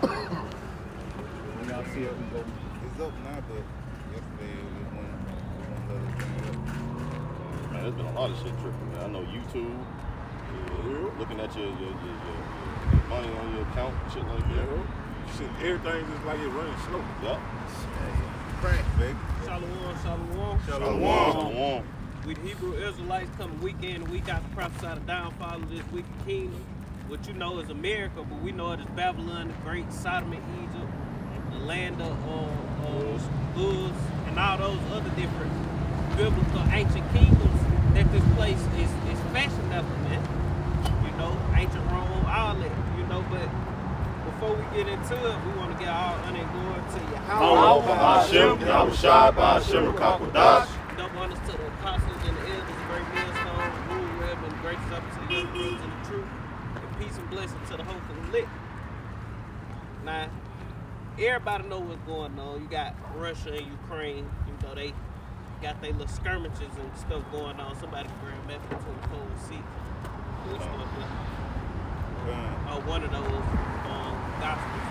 When y'all see it, we go. It's up now, but yesterday it was one other thing up. Man, there's been a lot of shit tripping, man. I know YouTube, looking at your money on your account, shit like that. Shit, everything just like it running slow. Yup. Crack, baby. Shalom. We the Hebrew Israelites coming week in and week out to prophesy the downfall of this wicked kingdom. What you know is America, but we know it as Babylon, the great Sodom and Egypt, the land of Uz, and all those other different biblical ancient kingdoms that this place is fashioned after, man. You know, ancient Rome, all that, you know, but before we get into it, we want to get all honor and glory to Yahweh. Double honors to the apostles and the elders, the great millstone, the rule web, and gracious up to the young brothers in the truth, and peace and blessing to the hopefully lit. Now, everybody know what's going on. You got Russia and Ukraine, you know, they got their little skirmishes and stuff going on. Somebody can grab that from 24 and see. One of those gospels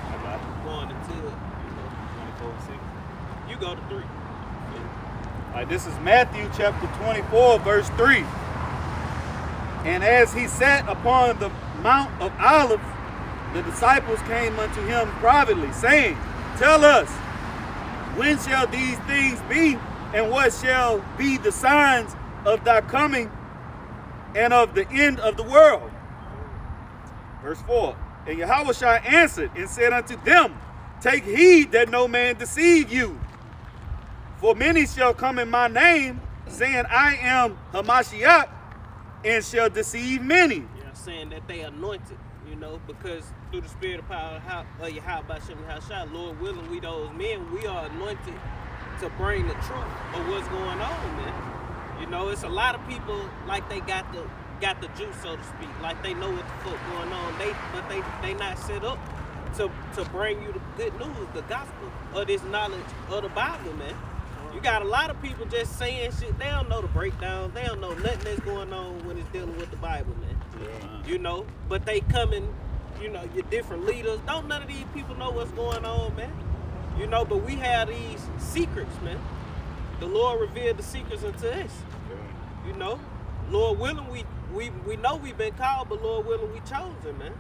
going into it, you know, 24 and 6. You go to 3. All right, this is Matthew chapter 24, verse 3. And as he sat upon the Mount of Olives, the disciples came unto him privately, saying, Tell us, when shall these things be, and what shall be the signs of thy coming and of the end of the world? Verse 4. And Yahushua answered and said unto them, Take heed that no man deceive you. For many shall come in my name, saying, I am Hamashiach, and shall deceive many. Yeah, saying that they anointed, you know, because through the spirit of power of Yahweh, Lord willing, we those men, we are anointed to bring the truth of what's going on, man. You know, it's a lot of people like they got the juice, so to speak, like they know what the fuck going on. But they not set up to bring you the good news, the gospel of this knowledge of the Bible, man. You got a lot of people just saying shit. They don't know the breakdowns. They don't know nothing that's going on when it's dealing with the Bible, man. Yeah. You know, but they coming, you know, your different leaders. Don't none of these people know what's going on, man. You know, but we have these secrets, man. The Lord revealed the secrets unto us. You know, Lord willing, we know we've been called, but Lord willing, we chosen, man.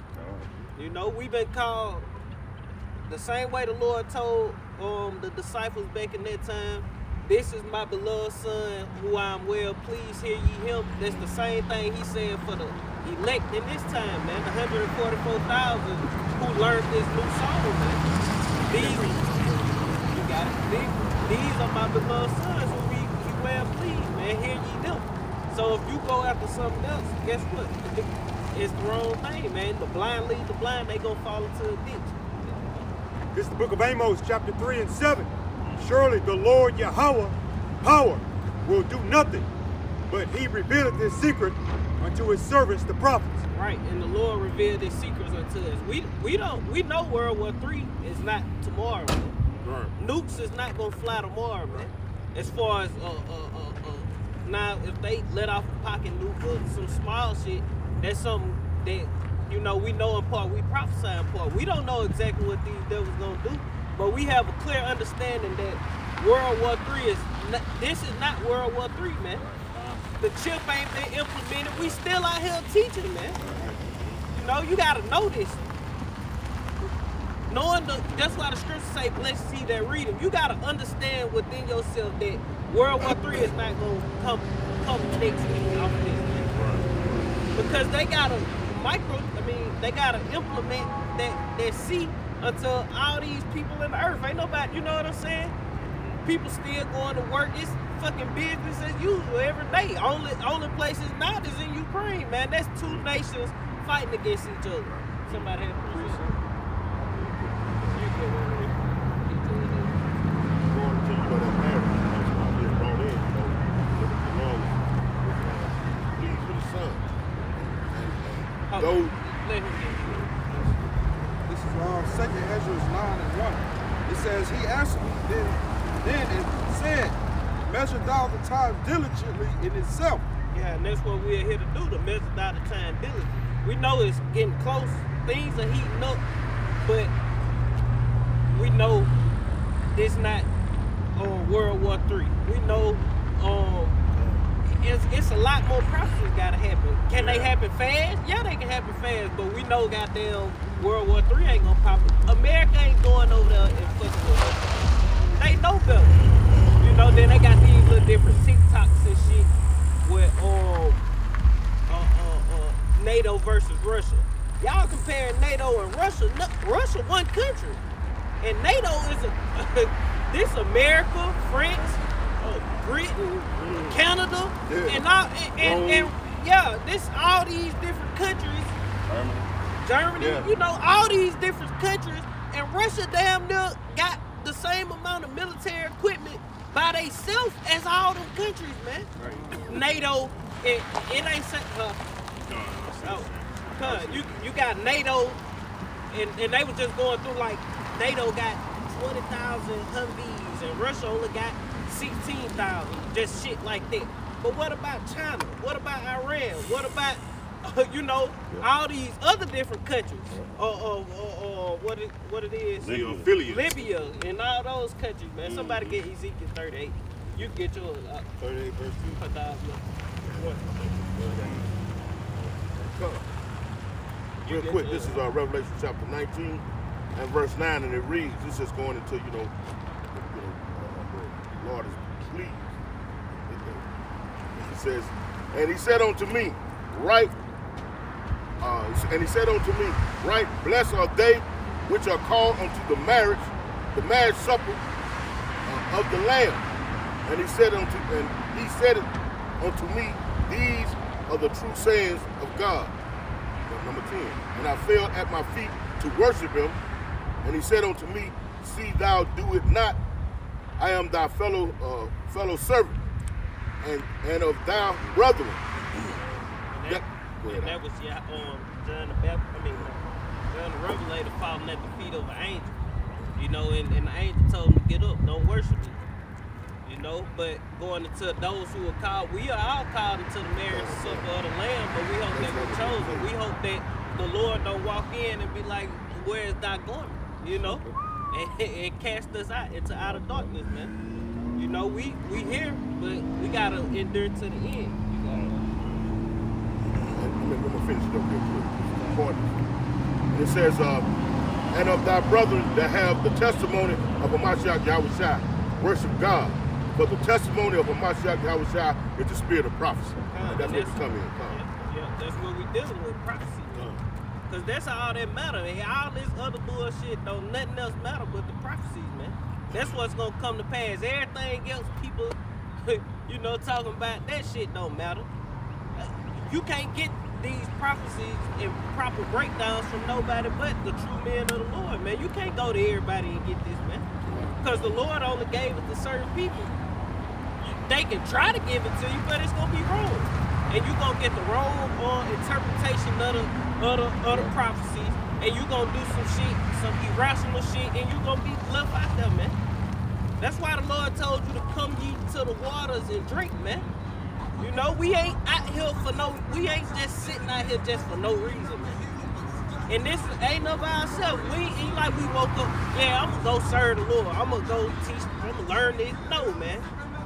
You know, we've been called the same way the Lord told the disciples back in that time. This is my beloved son, who I am well pleased, hear ye him. That's the same thing he said for the elect in this time, man. The 144,000 who learned this new song, man. You got it. These are my beloved sons, who he well pleased, man. Hear ye them. So if you go after something else, guess what? It's the wrong thing, man. The blind lead the blind, they gonna fall into a ditch. This is the book of Amos, chapter 3 and 7. Surely the Lord Yahweh, power, will do nothing, but he revealeth his secret unto his servants, the prophets. Right, and the Lord revealed his secrets unto us. We know World War III is not tomorrow, man. Right. Nukes is not gonna fly tomorrow, man. As far as now, if they let off a pocket nuke or some small shit, that's something that, you know, we know in part, we prophesy in part. We don't know exactly what these devils gonna do, but we have a clear understanding that World War III this is not World War III, man. The chip ain't been implemented. We still out here teaching, man. You know, you gotta know this. That's why the scriptures say, blessed is he that read them. You gotta understand within yourself that World War III is not gonna come next week off of this, man. Because they gotta they gotta implement that seat until all these people in the earth. Ain't nobody, you know what I'm saying? People still going to work. It's fucking business as usual every day. Only place it's not is in Ukraine, man. That's two nations fighting against each other. Somebody had to This is 2nd Ezra 9:1. It says, he answered me then and said, measure thou the time diligently in itself. Yeah, and that's what we're here to do, to measure thou the time diligently. We know it's getting close, things are heating up, but it's not World War III. We know it's a lot more prophecies gotta happen. Can they happen fast? Yeah, they can happen fast, but we know goddamn World War III ain't gonna pop up. America ain't going over there and fucking with us. They know better. You know, then they got these little different TikToks and shit with NATO versus Russia. Y'all comparing NATO and Russia. No, Russia one country. And NATO is this America, France, Britain, Canada, and all and yeah, this all these different countries. Germany, you know, all these different countries, and Russia damn near got the same amount of military equipment by themselves as all them countries, man. Right. NATO, it ain't you got NATO, and they was just going through like NATO got 20,000 Humvees, and Russia only got 16,000, just shit like that. But what about China? What about Iran? What about, you know, all these other different countries? What it is? Libya and all those countries, man. Somebody get Ezekiel 38. You can get yours. 38 verse 2. Real quick, this is Revelation chapter 19 and verse 9, and it reads, this is going into, the Lord is pleased. He says, and he said unto me, right, blessed are they which are called unto the marriage supper of the Lamb. And he said it unto me, these are the true sayings of God. Number 10. And I fell at my feet to worship him, and he said unto me, see thou do it not. I am thy fellow servant, and of thy brethren. That was John the Revelator falling at the feet of an angel. You know, and the angel told him to get up, don't worship me. You know, but going into those who are called, we are all called into the marriage supper of the Lamb, but we hope that we're chosen. We hope that the Lord don't walk in and be like, where is thy garment? You know, and cast us out into outer darkness, man. You know, we here, but we gotta endure to the end. I'm gonna finish it up real quick. Important. It says, and of thy brethren that have the testimony of a Mashiach Yahushua, worship God. But the testimony of a Mashiach Yahushua is the spirit of prophecy. And that's what we come in. Yeah, that's what we dealing with, prophecy. Because that's all that matter. And all this other bullshit don't nothing else matter but the prophecies, man. That's what's gonna come to pass. Everything else, people, you know, talking about that shit don't matter. You can't get these prophecies and proper breakdowns from nobody but the true men of the Lord, man. You can't go to everybody and get this, man. Because the Lord only gave it to certain people. They can try to give it to you, but it's gonna be wrong. And you're gonna get the wrong interpretation of the prophecies, and you're gonna do some shit, some irrational shit, and you're gonna be left out there, man. That's why the Lord told you to come ye to the waters and drink, man. You know, we ain't out here we ain't just sitting out here just for no reason, man. And this ain't no by ourselves. We ain't like we woke up, yeah, I'm gonna go serve the Lord. I'm gonna go teach, I'm gonna learn this. No, man.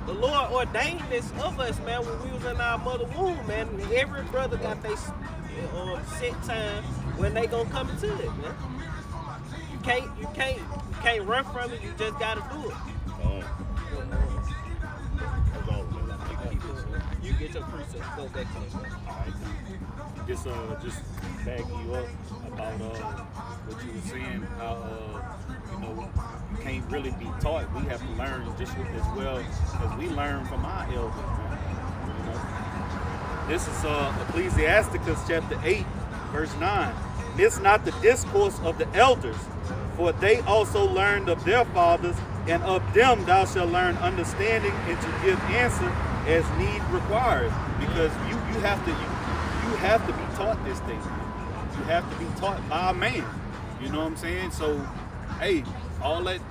The Lord ordained this of us, man, when we was in our mother womb, man. And every brother got their set time when they gonna come into it, man. You can't run from it. You just gotta do it. You get your precepts. Go back to it. All right. Just backing you up about what you were saying, how you can't really be taught. We have to learn just as well as we learn from our elders. You know? This is Ecclesiasticus chapter 8, verse 9. Miss not the discourse of the elders, for they also learned of their fathers, and of them thou shalt learn understanding and to give answer as need requires. Because you have to be taught this thing. You have to be taught by a man. You know what I'm saying? So, hey, all that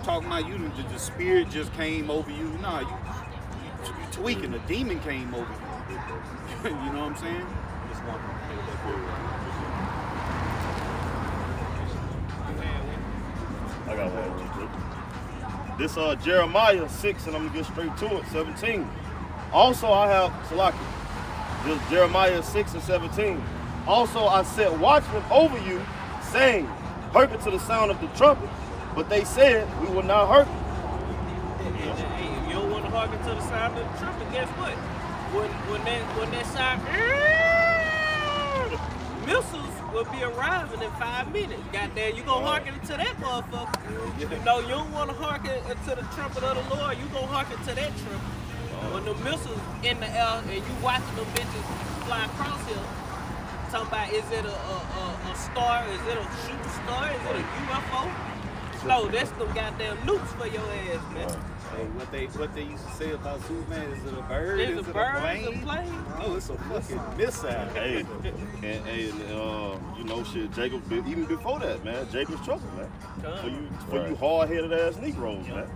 talking about you, the spirit just came over you. Nah, you tweaking. The demon came over you. You know what I'm saying? Just want to pay that bill. I got one. This Jeremiah 6, and I'm gonna get straight to it, 17. Also I have, Salaki, this Jeremiah 6 and 17. Also I set watchmen over you, saying, hearken to the sound of the trumpet. But they said, we will not hearken. Hey, if you don't want to hearken to the sound of the trumpet, guess what? When that sound, missiles will be arriving in 5 minutes. Goddamn, you gonna hearken to that motherfucker. You know, you don't want to hearken to the trumpet of the Lord. You gonna hearken to that trumpet. When the missiles in the air and you watching them bitches fly across here, talking about, is it a star? Is it a shooting star? Is it a UFO? No, that's them goddamn nukes for your ass, man. Hey, what they used to say about Superman, is it a bird? Is it a bird? plane? Is a plane? No, it's a fucking missile. Hey, you know, shit, Jacob, even before that, man, Jacob's trouble, man. For you hard-headed ass Negroes, man.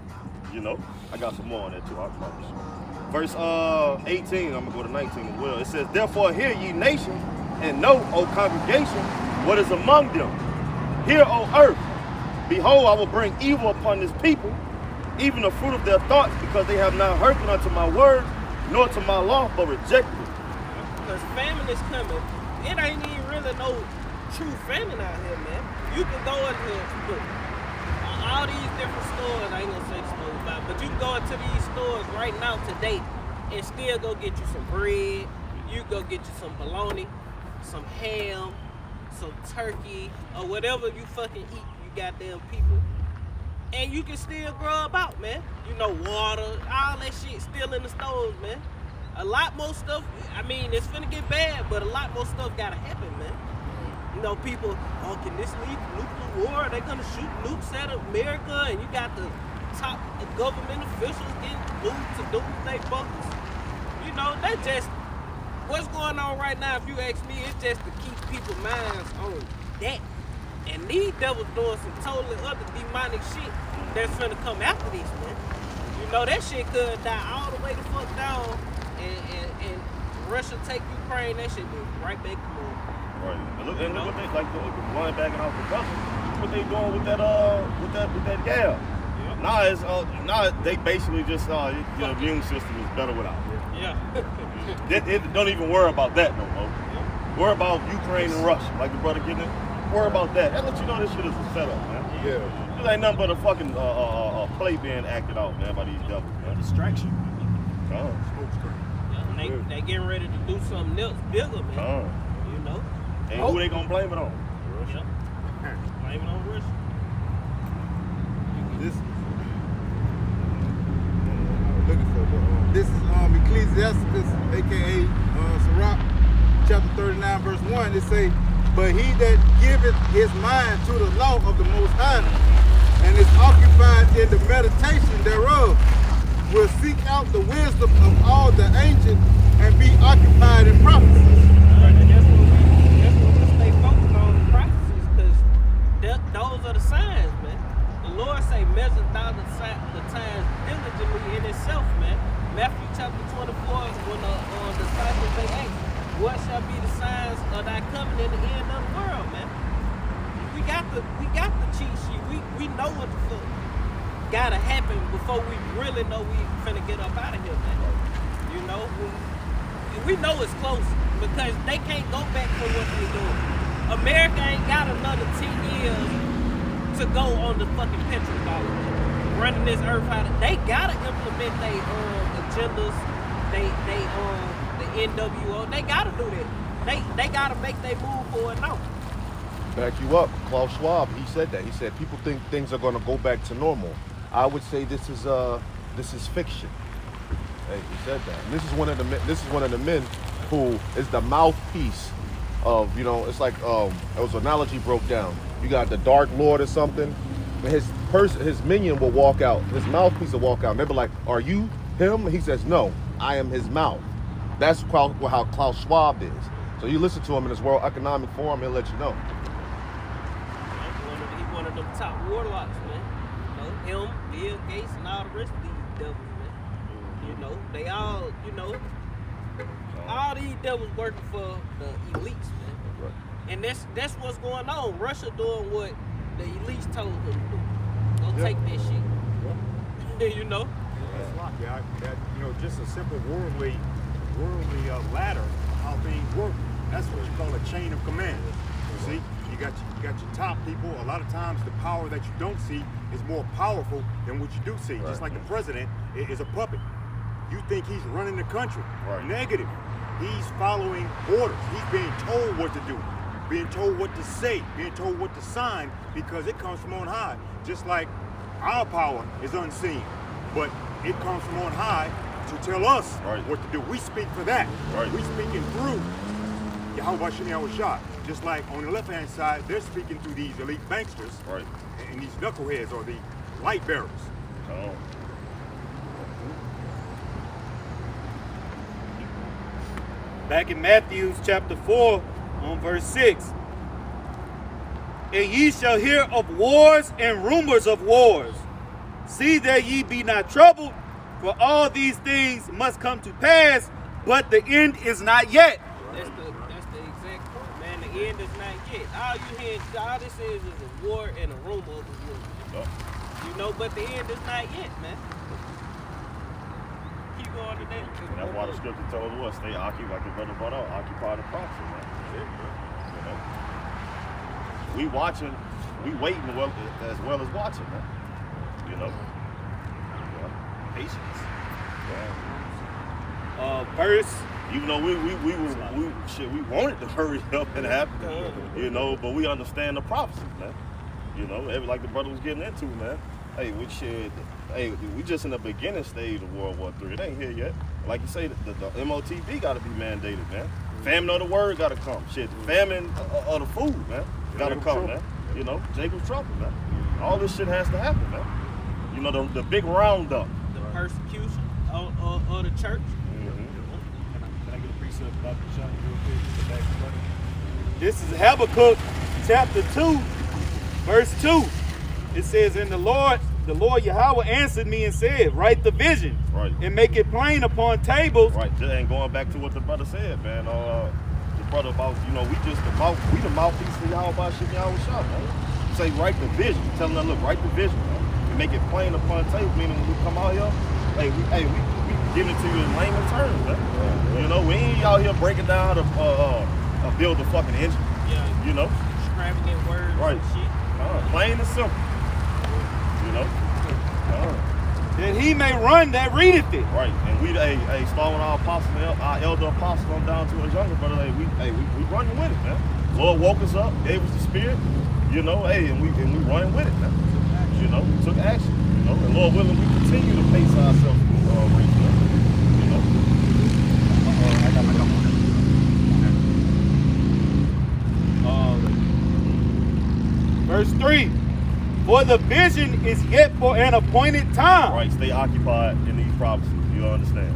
You know, I got some more on that too, I promise. Verse 18, I'm gonna go to 19 as well. It says, therefore hear ye nations, and know, O congregation, what is among them. Hear, O earth, behold, I will bring evil upon this people, even the fruit of their thoughts, because they have not hearkened unto my word, nor to my law, but rejected it. Because famine is coming. It ain't even really no true famine out here, man. You can go into all these different stores, I ain't gonna say stores, but you can go into these stores right now today and still go get you some bread, you go get you some bologna, some ham, some turkey, or whatever you fucking eat, you goddamn people. And you can still grub out, man. You know, water, all that shit still in the stores, man. A lot more stuff, I mean, it's finna get bad, but a lot more stuff gotta happen, man. You know, people, oh, can this lead to nuclear war? They're gonna shoot nukes at America, and you got the top government officials getting moved to doomsday bunkers. You know, that's just, what's going on right now, if you ask me, it's just to keep people's minds on that. And these devils doing some totally other demonic shit that's finna come after these, man. You know, that shit could die all the way the fuck down, and Russia take Ukraine, that shit be right back to normal. Right. And look what they like going backing off the brother. What they doing with that gal? Yeah. Now they basically just your immune system is better without it. Yeah. Don't even worry about that no more. Yeah. Worry about Ukraine and Russia, like the brother getting it. Worry about that. That lets you know this shit is a setup, man. Yeah. This ain't nothing but a fucking play being acted out, man, by these devils, man. Distraction. Oh. Yeah, they getting ready to do something else bigger, man. Oh. You know. And who they gonna blame it on? Russia. Blame it on Russia. This is Ecclesiastes, aka Sirach, chapter 39, verse 1. It say, but he that giveth his mind to the law of the Most High, and is occupied in the meditation thereof, will seek out the wisdom of all the ancients, and be occupied in prophecy. And that's what we stay focused on, the prophecies, because those are the signs, man. The Lord say, measure thou the times diligently in itself, man. Matthew chapter 24, when the disciples, they ask, what shall be the signs of thy coming in the end of the world, man? We got the cheat sheet. We know what the fuck gotta happen before we really know we finna get up out of here, man. You know, we know it's close because they can't go back from what they doing. America ain't got another 10 years to go on the fucking petrodollar, running this earth out. They gotta implement their agendas. The NWO. They gotta do that. They gotta make their move for it now. Back you up, Klaus Schwab. He said that. He said people think things are gonna go back to normal. I would say this is fiction. Hey, he said that. And this is one of the men who is the mouthpiece of, you know, it's like it was an analogy broke down. You got the Dark Lord or something. His minion will walk out. His mouthpiece will walk out. And they'll be like, "Are you him?" He says, "No, I am his mouth." That's how Klaus Schwab is. So you listen to him in his World Economic Forum, he'll let you know. He's one of them top warlocks, man. You know, him, Bill Gates, and all the rest of these devils, man. You know, they all, you know, all these devils working for the elites, man. Right. And that's what's going on. Russia doing what the elites told them to do. Go take that shit. You know? Yeah, just a simple worldly ladder, how things work. That's what you call a chain of command. You see, you got your top people. A lot of times, the power that you don't see is more powerful than what you do see. Just like the president is a puppet. You think he's running the country? Right. Negative. He's following orders. He's being told what to do, being told what to say, being told what to sign, because it comes from on high. Just like our power is unseen, but it comes from on high to tell us what to do. We speak for that. Right. We speaking through Yahweh Shem Yahweh Shah. Just like on the left-hand side, they're speaking through these elite banksters and these knuckleheads or the light bearers. Oh. Back in Matthew chapter 4 on verse 6. And ye shall hear of wars and rumors of wars. See that ye be not troubled, for all these things must come to pass, but the end is not yet. That's the exact point, man. The end is not yet. All this is a war and a rumor of a war. You know, but the end is not yet, man. Keep going today. That's why the scripture told us, stay occupied, like the brother brought out, occupy the prophecy, man. You know? We watching, we waiting as well as watching, man. You know? Patience. Verse. Even though we wanted to hurry up and happen, you know, but we understand the prophecies, man. You know, like the brother was getting into, man. Hey, we just in the beginning stage of World War III. It ain't here yet. Like you say, the MOTB got to be mandated, man. Famine of the word got to come. Shit, famine of the food, man, got to come, man. You know, Jacob's trouble, man. All this shit has to happen, man. You know, the big roundup. The persecution of the church. Can I get a precept about the shot real quick? This is Habakkuk chapter 2, verse 2. It says, and the Lord Yahweh answered me and said, write the vision and make it plain upon tables. Right, and going back to what the brother said, man, the brother about, you know, we the mouthpiece for Yahweh Shem Yahweh Shah, man. Say write the vision, tell them, look, write the vision, man. And make it plain upon tables, meaning when we come out here, we giving it to you in layman terms, man. You know, we ain't out here breaking down how to build a fucking engine. Yeah. You know? Extravagant words and shit. Plain and simple. You know? That he may run that readeth it. Right. And we start with our apostles, our elder apostles on down to his younger brother, we running with it, man. Lord woke us up, gave us the spirit, you know, and we running with it, man. You know, we took action, you know, and Lord willing, we continue to pace ourselves regionally, you know. Verse 3. For the vision is yet for an appointed time. Right, stay occupied in these prophecies, you understand.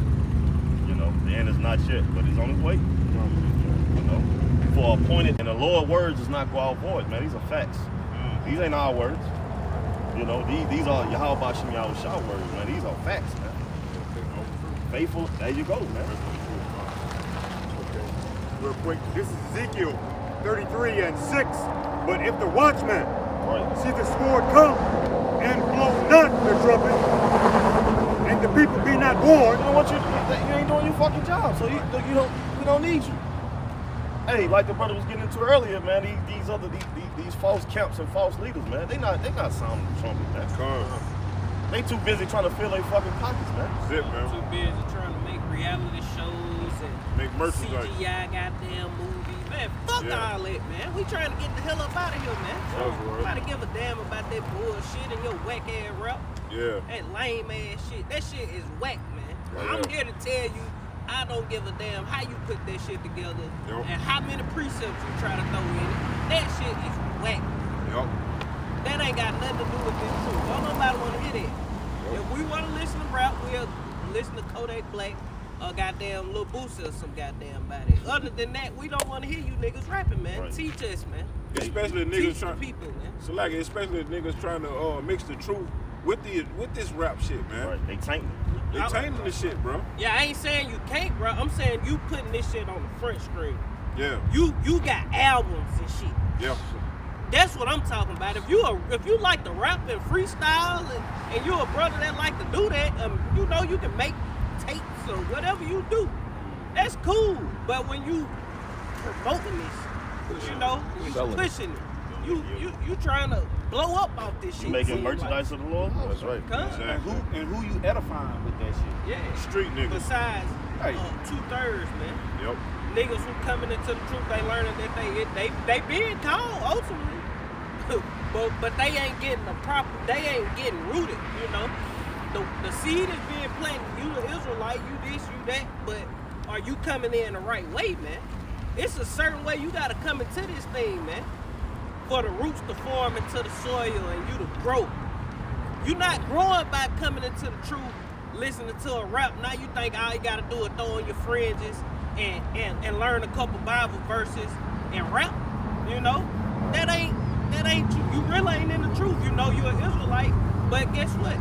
You know, the end is not yet, but it's on its way. You know, for appointed, and the Lord's words does not go out void, man. These are facts. These ain't our words. You know, these are Yahweh Shem Yahweh Shah words, man. These are facts, man. Faithful, there you go, man. Real quick, this is Ezekiel 33 and 6. But if the watchman see the sword come and blow not the trumpet, and the people be not warned, you ain't doing your fucking job, so we don't need you. Hey, like the brother was getting into earlier, man. These false camps and false leaders, man. They not sounding the trumpet, man. They too busy trying to fill their fucking pockets, man. That's it, man. Too busy trying to make reality shows and make merchandise. CGI goddamn movies. Man, fuck all that, man. We trying to get the hell up out of here, man. Nobody give a damn about that bullshit and your whack ass rap. Yeah. That lame ass shit. That shit is whack, man. I'm here to tell you, I don't give a damn how you put that shit together and how many precepts you try to throw in it. That shit is whack. That ain't got nothing to do with this truth. Don't nobody want to hear that. If we want to listen to rap, we'll listen to Kodak Black or goddamn Lil Boosie or some goddamn body. Other than that, we don't want to hear you niggas rapping, man. Teach us, man. Especially niggas trying people, man. So like, especially niggas trying to mix the truth with this rap shit, man. Right, they tainting. They tainting the shit, bro. Yeah, I ain't saying you can't, bro. I'm saying you putting this shit on the front screen. Yeah. You got albums and shit. Yeah. That's what I'm talking about. If you like to rap and freestyle and you're a brother that like to do that, you know you can make tapes or whatever you do. That's cool. But when you promoting this, you know, you pushing it. You trying to blow up off this shit. You making merchandise of the Lord? That's right. And who you edifying with that shit? Yeah. Street niggas. Besides, Right. 2/3, man. Yep. Niggas who coming into the truth, they learning that they being called ultimately, but they ain't getting the proper. They ain't getting rooted. You know, the seed is being planted. You the Israelite, you this, you that. But are you coming in the right way, man? It's a certain way you gotta come into this thing, man, for the roots to form into the soil and you to grow. You're not growing by coming into the truth, listening to a rap. Now you think all you gotta do is throw on your fringes and learn a couple Bible verses and rap. You know, that ain't you. You really ain't in the truth. You know you're an Israelite, but guess what?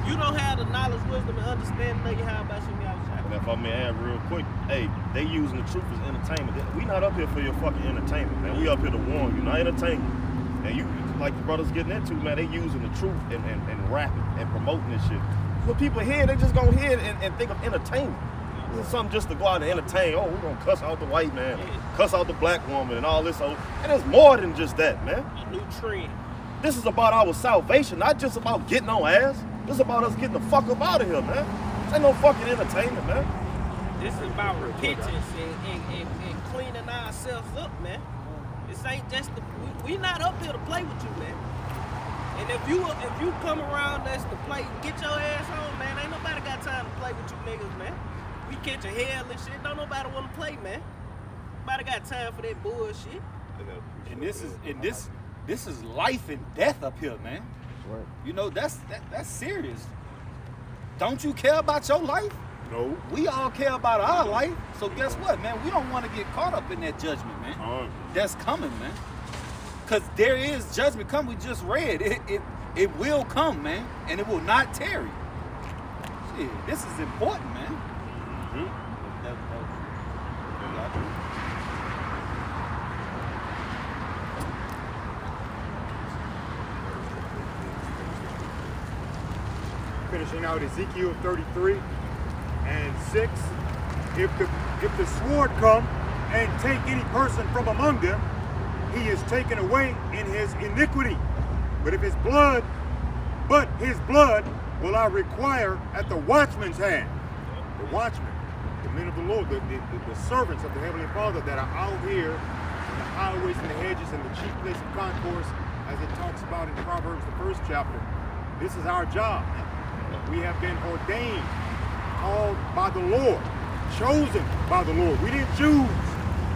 You don't have the knowledge, wisdom, and understanding of Yahweh Bashem Yahushua. And if I may add real quick, hey, they using the truth as entertainment. We not up here for your fucking entertainment, man. We up here to warn you, not entertainment. And you, like the brothers getting into, man, they using the truth and rapping and promoting this shit. When people hear, they just gonna hear it and think of entertainment. This is something just to go out and entertain. Oh, we're gonna cuss out the white man, cuss out the black woman, and all this. And it's more than just that, man. A new trend. This is about our salvation, not just about getting on ass. This is about us getting the fuck up out of here, man. This ain't no fucking entertainment, man. This is about repentance and cleaning ourselves up, man. This ain't just we not up here to play with you, man. And if you come around us to play, get your ass on, man. Ain't nobody got time to play with you niggas, man. We catch a hell and shit. Don't nobody want to play, man. Nobody got time for that bullshit. And this is life and death up here, man. Right. You know, that's serious. Don't you care about your life? No. We all care about our life. So guess what, man? We don't want to get caught up in that judgment, man. That's coming, man. Because there is judgment coming. We just read. It will come, man. And it will not tarry. Shit, this is important, man. Finishing out Ezekiel 33 and 6. If the sword come and take any person from among them, he is taken away in his iniquity. But his blood will I require at the watchman's hand. The watchmen, the men of the Lord, the servants of the Heavenly Father that are out here in the highways and the hedges and the chief place of concourse, as it talks about in Proverbs, the 1st chapter. This is our job. We have been ordained, called by the Lord, chosen by the Lord. We didn't choose.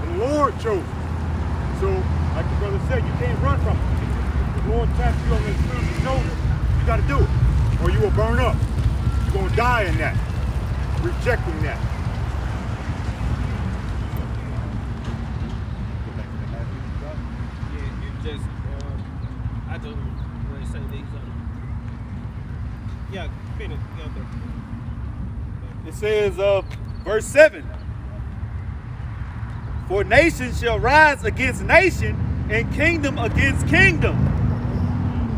The Lord chose us. So, like the brother said, you can't run from it. If the Lord taps you on the spiritual shoulder, you got to do it, or you will burn up. You're going to die in that, rejecting that. Yeah, you just, I just want to say these. Yeah, finish. It says, verse 7, for nation shall rise against nation, and kingdom against kingdom.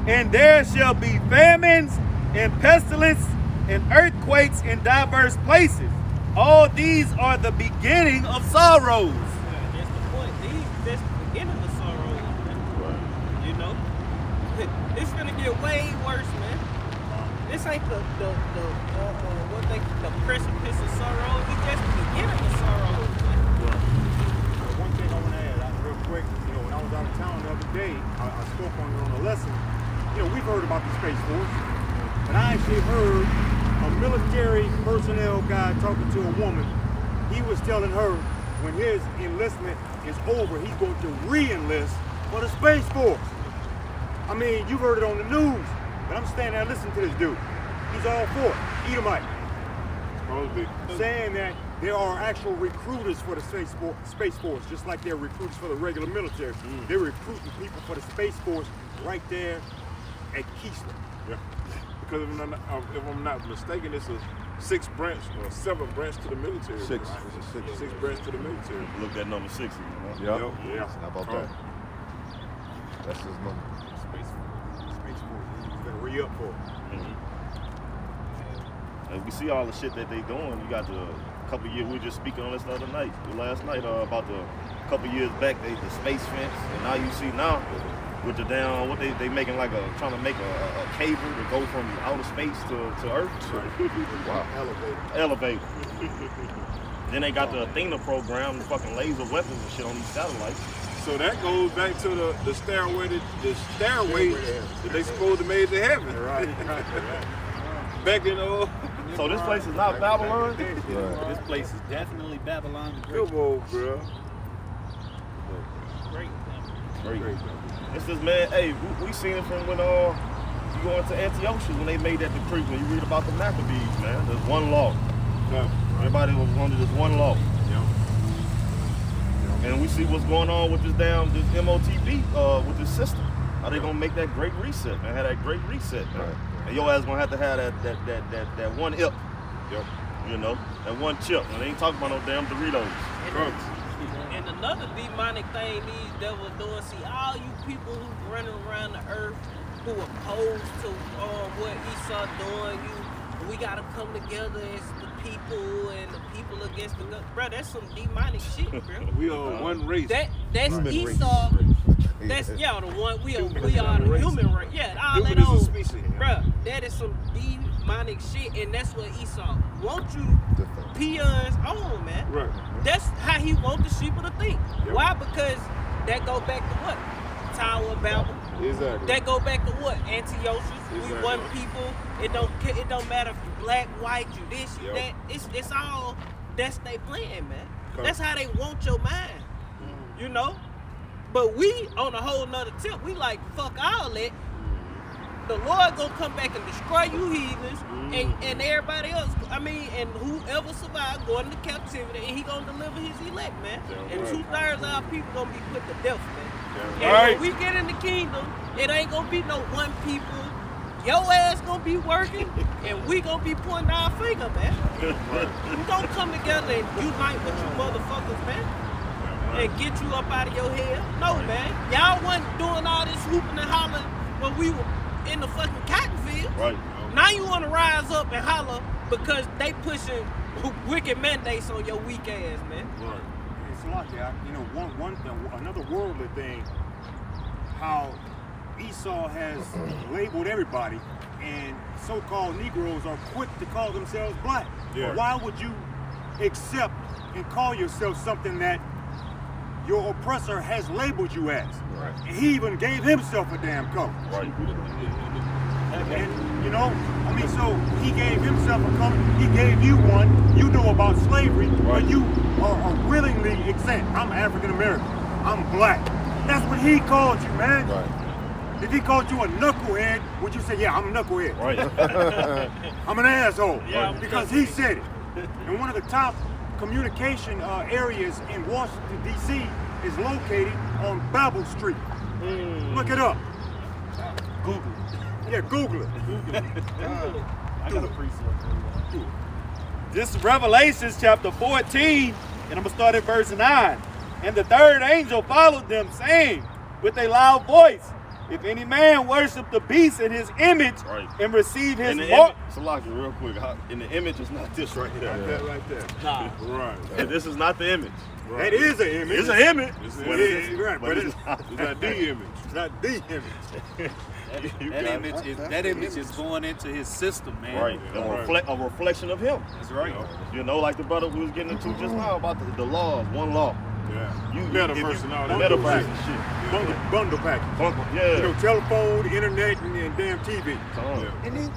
And there shall be famines, and pestilence, and earthquakes in diverse places. All these are the beginning of sorrows. Yeah, that's the point. That's the beginning of sorrows, man. You know? It's gonna get way worse, man. This ain't the precipice of sorrow. It's just the beginning of sorrow. One thing I want to add, real quick, when I was out of town the other day, I spoke on it on a lesson. We've heard about the Space Force, but I actually heard a military personnel guy talking to a woman. He was telling her when his enlistment is over, he's going to re-enlist for the Space Force. I mean, you've heard it on the news. But I'm standing there listening to this dude. He's all for it. Edomite. Saying that there are actual recruiters for the Space Force, just like they're recruiters for the regular military. They're recruiting people for the Space Force right there at Keesler. Yeah. Because if I'm not mistaken, it's a 6th branch or 7th branch to the military. Six. Right? It's a 6th branch to the military. Look at number 6. Yeah. Yeah. How about that? That's his money. Space Force. You gotta re-up for it. And we see all the shit that they doing. You got the couple years, we were just speaking on this the other night, last night, about the couple years back, the space fence, and now you see now with the down, what they making like trying to make a cable to go from outer space to Earth. Wow. Elevator. Then they got the Athena program, the fucking laser weapons and shit on these satellites. So that goes back to the stairway that they supposed to made to heaven. Right. Back in So this place is not Babylon? Right. This place is definitely Babylon the Great. come on, bro. Great. It's this man, hey, we seen it from when you go into Antiochus when they made that decree. When you read about the Maccabees, man, there's one law. Yeah. Everybody was under this one law. And we see what's going on with this MOTB, with this system. How they gonna make that great reset, man? Have that great reset, man. Right. And your ass gonna have to have that one hip. Yep. You know, that one chip. And they ain't talking about no damn Doritos. And another demonic thing these devils doing, see all you people who running around the earth who opposed to what Esau doing, we gotta come together as the people and the people against the God. Bro, that's some demonic shit, bro. We are one race. That's Human Esau. race. That's the one. We are the human race. Yeah, all Human that is a old, species. bro. That is some demonic shit, and that's what Esau want you peons on, man. Right. That's how he want the sheep to think. Yep. Why? Because that go back to what? Tower of Babel. Exactly. That go back to what? Antiochus. We Exactly. one people. It don't matter if you black, white, you this, you Yep. that. It's all that's they playing, man. Come. That's how they want your mind. You know? But we on a whole nother tip, we like fuck all that. The Lord gonna come back and destroy you heathens and everybody else. I mean, and whoever survived going into captivity, and he gonna deliver his elect, man. Yeah, and right. 2/3 of our people gonna be put to death, man. Yeah, And right. when we get in the kingdom, it ain't gonna be no one people. Your ass gonna be working, and we gonna be pointing our finger, man. We gonna come together and unite with you motherfuckers, man. And get you up out of your head. No, man. Y'all wasn't doing all this whooping and hollering when we were in the fucking cotton field. Right. Now you want to rise up and holler because they pushing wicked mandates on your weak ass, man. Right. It's like that. You know, another worldly thing, how Esau has labeled everybody, and so-called Negroes are quick to call themselves black. Yeah. But why would you accept and call yourself something that your oppressor has labeled you as? Right. And he even gave himself a damn color. Right. And, you know, I mean, so he gave himself a color, he gave you one, you know about slavery, Right. but you are willingly exempt. I'm African American, I'm black. That's what he called you, man. Right. If he called you a knucklehead, would you say, yeah, I'm a knucklehead? Right. I'm an asshole. Yeah. Because he said it. And one of the top communication areas in Washington, D.C. is located on Babel Street. Look it up. Google. Yeah, Google it. I got a preset. This is Revelations chapter 14, and I'm going to start at verse 9. And the third angel followed them, saying with a loud voice, if any man worship the beast in his image Right. and receive his In the mark, image, Salaki, real quick. In the image, it's not this right here. That right there. nah, Right. And this is not the image. That is an image. It's an image. It's but an right, but it's not the image. not the image. that image is going into his system, man. Right. A reflection of him. That's right. You know, like the brother we was getting into just now about the laws, one law. Yeah. You Metaverse and all that. Metaverse and shit. Bundle package. Bunker, You yeah. know, telephone, internet, and damn TV. And then,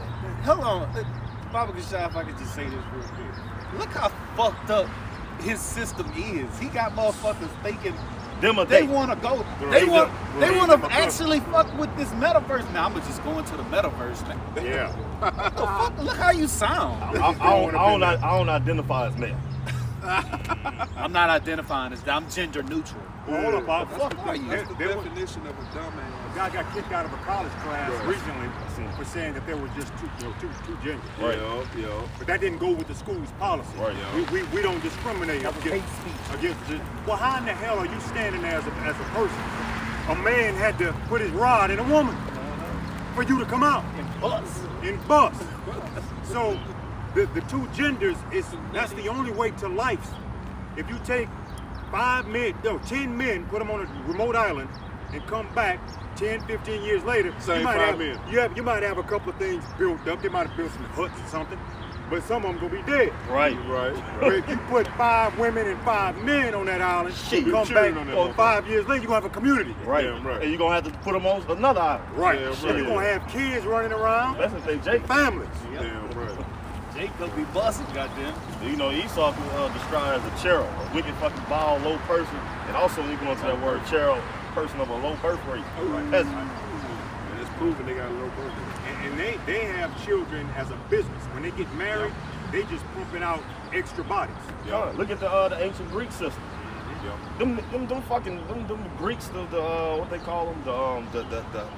hold on, Baba Kashai, if I could just say this real quick. Look how fucked up his system is. He got motherfuckers thinking they want to go. They want to actually fuck with this metaverse. Now I'm gonna just go into the metaverse now. Yeah. What the fuck? Look how you sound. I don't identify as male. I'm not identifying as that. I'm gender neutral. Well, hold up, Bob. Fuck are you? That's the definition of a dumbass. A guy got kicked out of a college class recently for saying that there were just two genders. Right. Yeah. But that didn't go with the school's policy. Right. We don't discriminate against. Well, how in the hell are you standing there as a person a man had to put his rod in a woman for you to come out. In bus. So the two genders that's the only way to life. If you take 10 men, put them on a remote island, and come back 10, 15 years later, Same you might 5 have, men. you might have a couple of things built up. They might have built some huts or something, but some of them gonna be dead. Right. But if you put 5 women and 5 men on that island, Shit, come children back on that or motherfucker. 5 years later, you're gonna have a community. Right. Damn right. And you're gonna have to put them on another island. Right. Yeah, And right. you're gonna have kids running around, That's the thing, Jake. families. Damn right. Jake gonna be busting, goddamn. You know, Esau can describe as a churl, a wicked fucking vile, low person, and also when you go into that word churl, person of a low birth rate. Peasant. And it's proven they got a low birth rate. And they have children as a business. When they get married, they just pumping out extra bodies. Yeah. Look at the ancient Greek system. Yeah. Them fucking Greeks, the what they call them,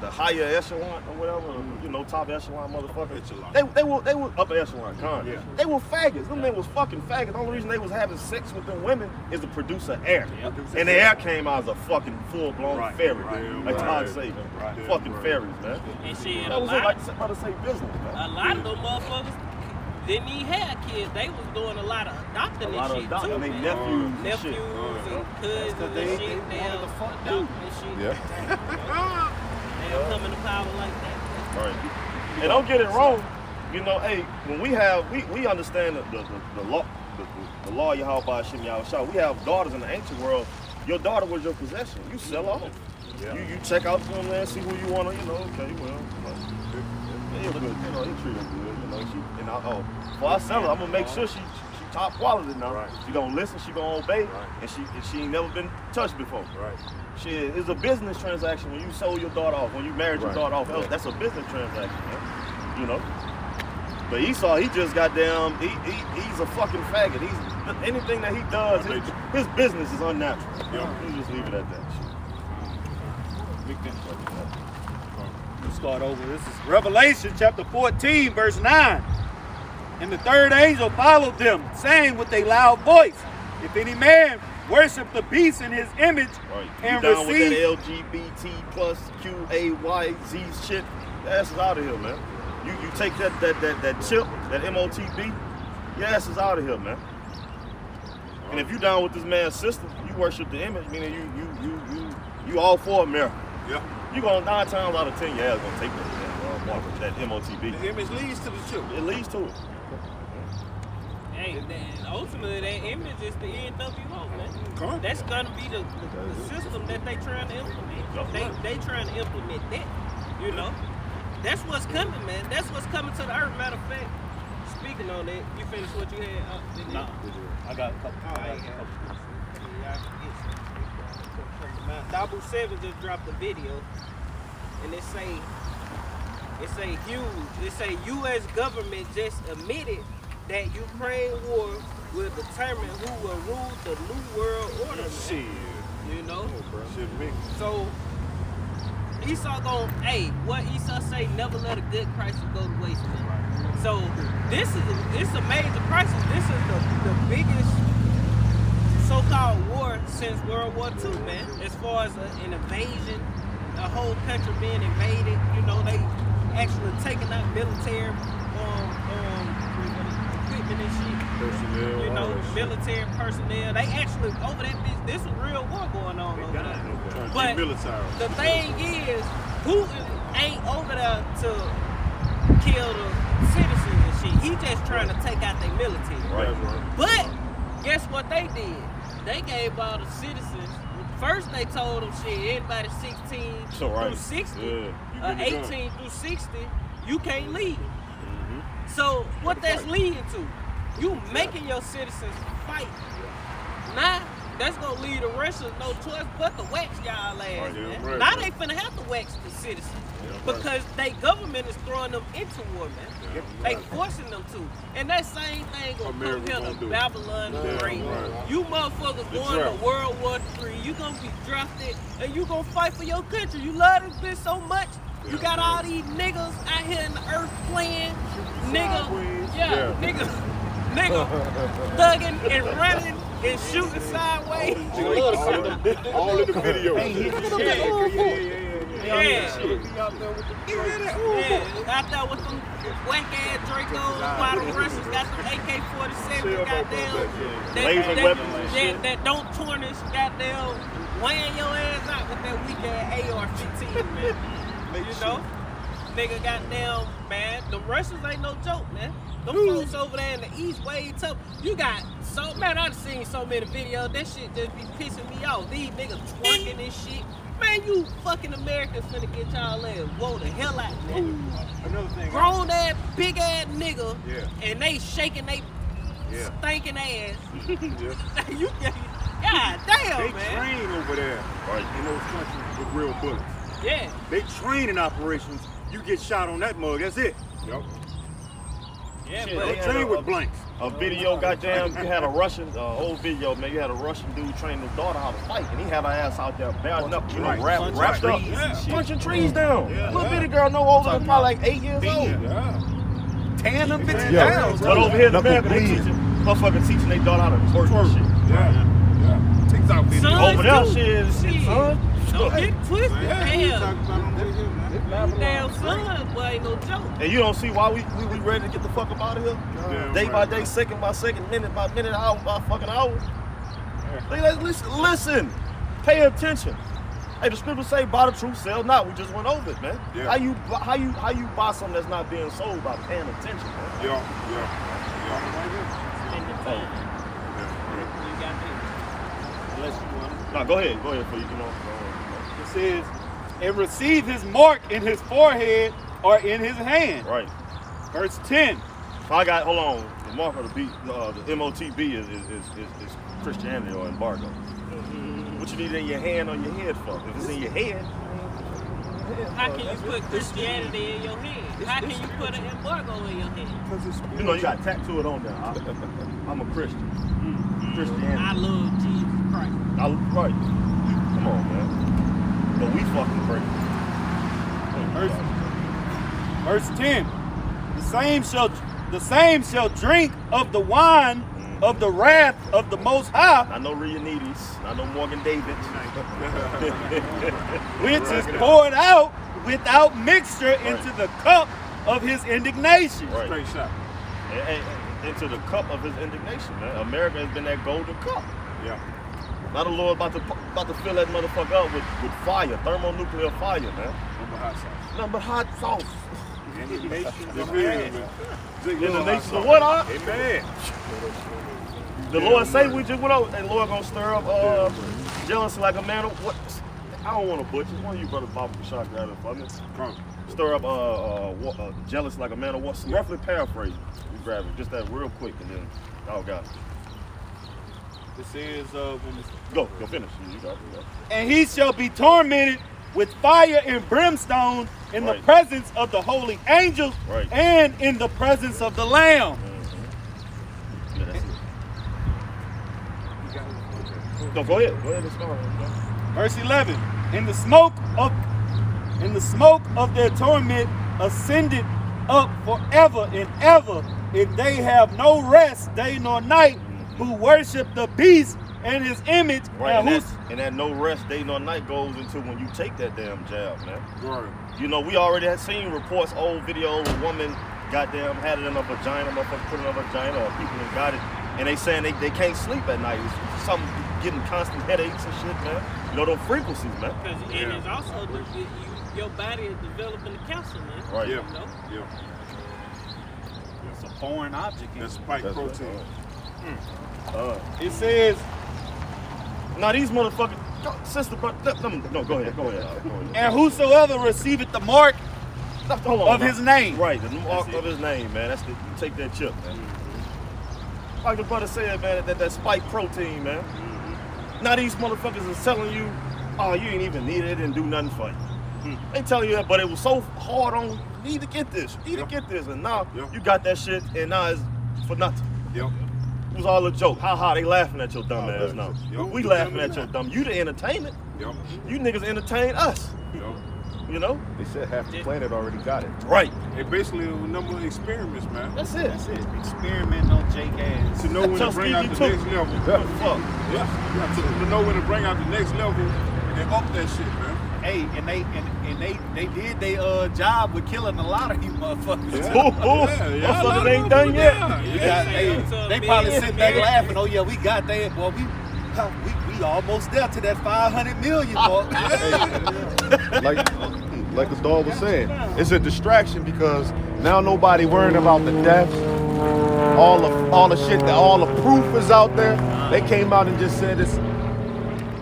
the higher echelon or whatever, you know, top echelon motherfuckers. Echelon. They were upper echelon, Yeah. They were faggots. Them men was fucking faggots. The only reason they was having sex with them women is to produce an air, and the air came out as a fucking full blown Right, fairy, right, like Todd right. said, Right. fucking Right. fairies, man. And shit, That was it, like about to say business, a man. lot of them motherfuckers didn't even have kids. They was doing a lot of adopting A lot and of shit adopting, too, they man. nephews and Nephews shit. and cousins and they shit. wanted to fuck adopting and shit. Yeah. They'll come into power like that. Right. And don't get it wrong. You know, hey, when we understand the law, the law Yahweh Hashem Yahushua. We have daughters in the ancient world. Your daughter was your possession. You sell off. Yeah. You check out to them there, see who you want to, you know, okay, well, he good, you know, he treat her good, you know, before I sell her, I'm gonna make sure she top quality now. Right. She gonna listen, she gonna obey, Right. and she ain't never been touched before. Right. Shit, it's a business transaction when you sold your daughter off, when you married your Right. daughter off. That's a business transaction, man. You know. But Esau, he just goddamn, he's a fucking faggot. Anything that he does, his business is unnatural. Yeah. You just leave it at that. We'll start over. This is Revelation chapter 14, verse 9. And the third angel followed them, saying with a loud voice, if any man worship the beast in his image Right. and You down with receive... that LGBT plus QAYZ shit? Your ass is out of here, man. You take that chip, that MOTB, your ass is out of here, man. And if you down with this man's system, you worship the image, meaning you all for America. Yeah. You gonna 9 times out of 10, your ass gonna take that MOTB. The image leads to the chip. It leads to it. Hey, ultimately that image is the NWO, man. Come. That's gonna be the system that they trying to implement. They trying to implement that. You know, that's what's coming, man. That's what's coming to the earth. Matter of fact, speaking on that, you finished what you had? Didn't you? No, I got a couple. Dabu 7 just dropped a video, and it say U.S. government just admitted that Ukraine war will determine who will rule the new world order. Man. Shit. You know, Shit big. so Esau what Esau say? Never let a good crisis go to waste, man. So it's a major crisis. This is the biggest so-called war since World War II, man. As far as an invasion, a whole country being invaded, you know, they actually taking out military equipment and shit. Personnel. You know, all that shit. military personnel. They actually over that bitch. This is real war going on over there. Trying to But demilitarize. the thing is, Putin ain't over there to kill the citizens and shit. He just trying to take out their military. That's right. But guess what they did? They gave all the citizens. First they told them shit, anybody 16 So, right. through 60, Yeah. You get the gun. 18 through 60, you can't leave. So what that's leading to? You making your citizens fight. Now that's gonna lead the Russians no choice but to wax y'all ass, Right, yeah, man. right, Now right. they finna have to wax the citizens Yeah, because they government is throwing them into war, man. Yeah, They right. forcing them to. And that same thing gonna America come here gonna to do it. Babylon Yeah, the Great. right. You motherfuckers The going drought. to World War III. You gonna be drafted and you gonna fight for your country. You love this bitch so much. You Yeah, got man. all these niggas out here in the earth playing. Nigga, Sideways. yeah, Yeah. nigga thugging and running and shooting sideways. All in the video. Yeah. Out there with them whack ass Dracos while the Russians got them AK-47 goddamn Laser weapons and shit. that don't tarnish goddamn weighing your ass out with that weak ass AR-15, man. You know? Nigga goddamn, man, the Russians ain't no joke, man. Them folks over there in the East way tough. You got so, man, I've seen so many videos, that shit just be pissing me off. These niggas twerking and shit. Man, you fucking Americans finna get y'all ass whoa the hell out, man. Another thing. Grown ass, big ass nigga, Yeah. and they shaking they Yeah. stinking ass. Yeah. You, God damn, They man. train over there in those countries with real bullets. Yeah. They train in operations. You get shot on that mug, that's it. Yep. Yeah, Shit, but They train with blanks. A video, goddamn, you had a Russian, old video, man. You had a Russian dude training his daughter how to fight, and he had her ass out there bearing up, you know, Right. wrapped up, punching trees down. Little bitty girl, no older than probably like 8 years old. Tearing them bitches Yeah. down. But over here in Knuckle America, they bleeding. teaching, motherfucking teaching their daughter how to twerk and shit. TikTok video. Sons Over there, too. shit, son. Don't get twisted, We damn. talking about on the way here, man. Damn son, boy, ain't no joke. And you don't see why we ready to get the fuck up out of here? Day by day, second by second, minute by minute, hour by fucking hour. Listen, pay attention. Hey, the scriptures say, "Buy the truth, sell not." We just went over it, man. Yeah. How you buy something that's not being sold by paying attention, man? Yeah. Spend the time. You got me. Unless you want No, go ahead, for you can on. It says, and receive his mark in his forehead or in his hand. Right. Verse 10. So I got, hold on, the mark of the beat, the MOTB is Christianity or embargo. What you need in your hand or your head for? If it's in your head, How can you put Christianity in your head? How can you put an embargo in your head? you know, you got to tattoo it on there. I'm a Christian. Christianity. I love Jesus Christ. Right. Come on, man. But we fucking crazy. Verse 10. The same shall drink of the wine of the wrath of the Most High, I know Rianides. I know Morgan David. which is poured out without mixture into the cup of his indignation. Right. Straight shot. And into the cup of his indignation, man. America has been that golden cup. Yeah. Now the Lord about to fill that motherfucker up with fire, thermonuclear fire, man. Number hot sauce. Nothing but hot sauce. In the nations of In the nations of what, huh? Amen. The Lord say we just went over, and Lord gonna stir up jealousy like a man of what? I don't want to butcher. One of you brothers, Baba Bashar, grab it for me. Stir up jealous like a man of what? Roughly paraphrase. You grab it, just that real quick, and then oh God. This is Go finish. You got it. and he shall be tormented with fire and brimstone in the Right. presence of the holy angels Right. and in the presence of the Lamb. Yeah, that's it. No, go ahead. Let's go. Verse 11. In the smoke of their torment ascended up forever and ever, and they have no rest day nor night, who worship the beast and his image, Right, and and that no rest day nor night goes into when you take that damn jab, man. Right. You know, we already had seen reports, old video, a woman goddamn had it in her vagina, motherfucker put it in her vagina, or people that got it, and they saying they can't sleep at night. It's something getting constant headaches and shit, man. You know, those frequencies, man. Because and it's also your body is developing the cancer, man. Right. You Yeah. know? Yeah. it's a foreign object. That's spike That's protein. It says, Now these motherfuckers, sister, bro, no, go ahead. and whosoever receiveth the mark Hold on, of man. his name. Right, the mark of his name, man. That's you take that chip, man. Like the brother said, man, that spike protein, man. Now these motherfuckers is telling you, oh, you ain't even need it, it didn't do nothing for you. They telling you that, but it was so hard on you. You need to get this, and now you got that shit, and now it's for nothing. Yep. It was all a joke. Ha ha, they laughing at your dumb ass now. Yep. We laughing at your dumb. You the entertainment. Yep. You niggas entertain us. Yep. You know? They said half the planet already got it. Right. It basically a number of experiments, man. That's it. That's it. Experimenting on Jake ass. To know when to bring out the next level. Fuck. Yeah. To know when to bring out the next level and up that shit, man. Hey, and they did their job with killing a lot of you motherfuckers. Yeah. Motherfuckers ain't done yet. They probably sitting back laughing. Oh yeah, we got that. Boy, we almost there to that 500 million, boy. Like the dog was saying, it's a distraction because now nobody worrying about the deaths, all the shit that all the proof is out there. They came out and just said it's.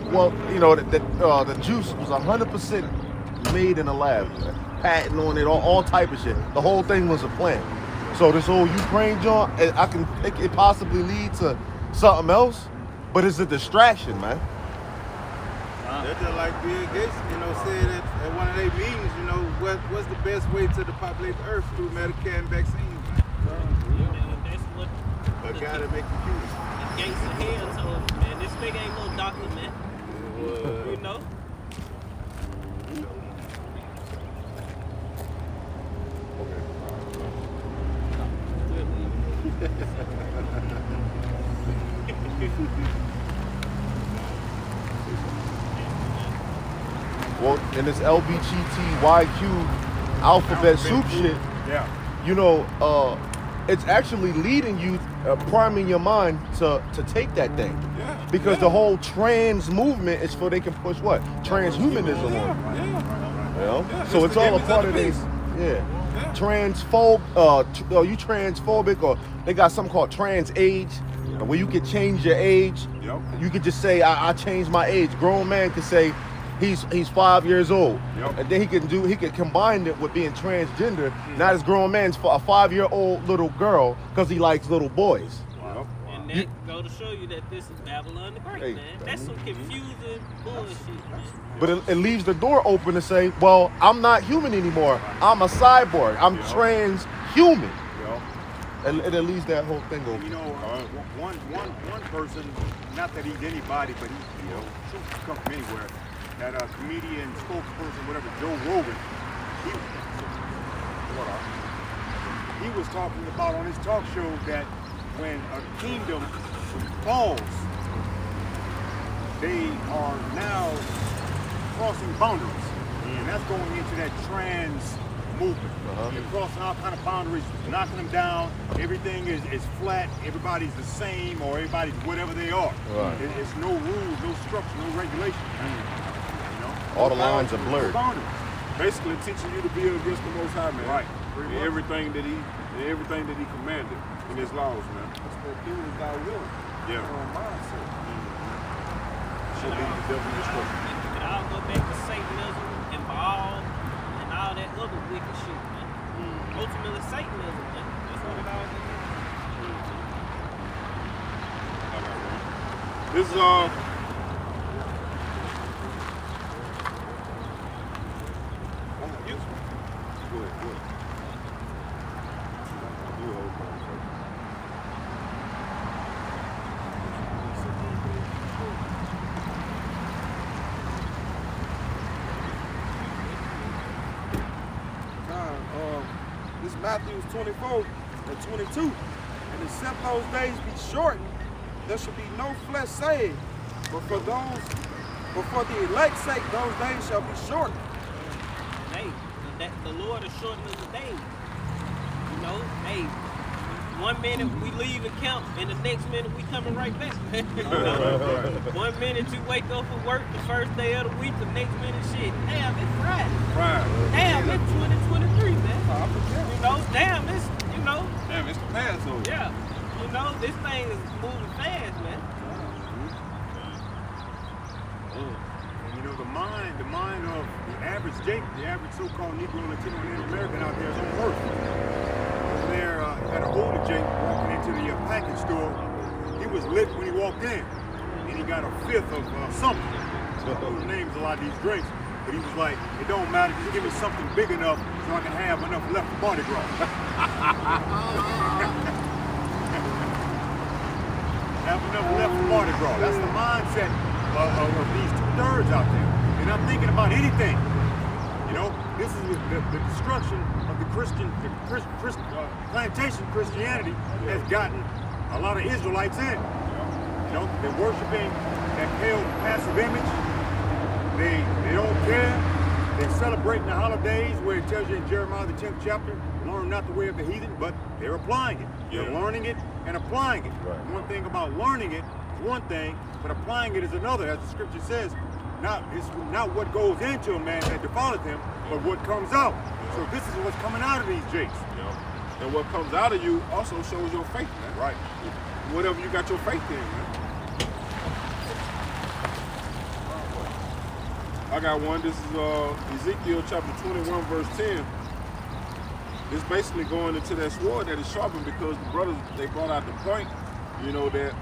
Well, you know, the juice was 100% made in a lab, patent on it, all type of shit. The whole thing was a plan. So this whole Ukraine joint, it could possibly lead to something else, but it's a distraction, man. That's just like Bill Gates, said at one of their meetings, what's the best way to depopulate the earth through Medicare and vaccines, man. That's what A guy that make computers. the gates of hell told us, man. This nigga ain't no doctor, man. You know? Well, in this LBGTYQ alphabet soup shit, Yeah. It's actually leading you, priming your mind to take that thing. Yeah. Because the whole trans movement is for they can push what? Transhumanism on. You know? So it's all a part of this. Yeah. You transphobic, or they got something called trans age, where you can change your age. Yep. You could just say, I changed my age. Grown man could say he's 5 years old. Yep. And then he could combine it with being transgender. Now this grown man's a 5-year-old little girl because he likes little boys. Yep. And that go to show you that this is Babylon the Great, Hey, man. That's some confusing bullshit, man. But it leaves the door open to say, well, I'm not human anymore. I'm a cyborg. I'm transhuman. Yep. And it leaves that whole thing open. One person, not that he's anybody, but truth can come from anywhere. That comedian, spokesperson, whatever, Joe Rogan, he was talking about on his talk show that when a kingdom falls, they are now crossing boundaries. And that's going into that trans movement. They're crossing all kind of boundaries, knocking them down. Everything is flat, everybody's the same, or everybody's whatever they are. Right. It's no rules, no structure, no regulation. All the lines are blurred. Basically teaching you to be against the Most High, man. Right. And everything that he commanded in his laws, man. Yeah. Should lead the devil destruction. It could all go back to Satanism and Baal and all that other wicked shit, man. Ultimately, Satanism, man. That's what it all is. This is This Matthew 24 and 22. And except those days be shortened, there shall be no flesh saved. But for the elect's sake, those days shall be shortened. Hey, the Lord is shortening the day. Hey, 1 minute we leave and count, and the next minute we coming right back. 1 minute you wake up for work, the first day of the week, the next minute shit. Damn, it's Friday. Damn, it's 2023, man. Damn, it's damn, it's the Passover. Yeah, this thing is moving fast, man. And the mind of the average Jake, the average so-called Negro, Latino, and Native American out there is on earth. Over there, had an older Jake walking into the package store. He was lit when he walked in, and he got a fifth of something. So I don't know the names of a lot of these drinks, but he was like, it don't matter, just give me something big enough so I can have enough left for Mardi Gras. Have enough left for Mardi Gras. That's the mindset of these 2/3 out there. And I'm thinking about anything. You know, this is the destruction of the plantation Christianity has gotten a lot of Israelites in. You know, they're worshiping that pale, passive image. They don't care. They're celebrating the holidays where it tells you in Jeremiah the 10th chapter, learn not the way of the heathen, but they're applying it. They're learning it and applying it. Right. One thing about learning it is one thing, but applying it is another. As the scripture says, it's not what goes into a man that defileth him, but what comes out. So this is what's coming out of these jakes. And what comes out of you also shows your faith, man. Right. Whatever you got your faith in, man. I got one. This is Ezekiel chapter 21, verse 10. It's basically going into that sword that is sharpened because the brothers, they brought out the point, you know, that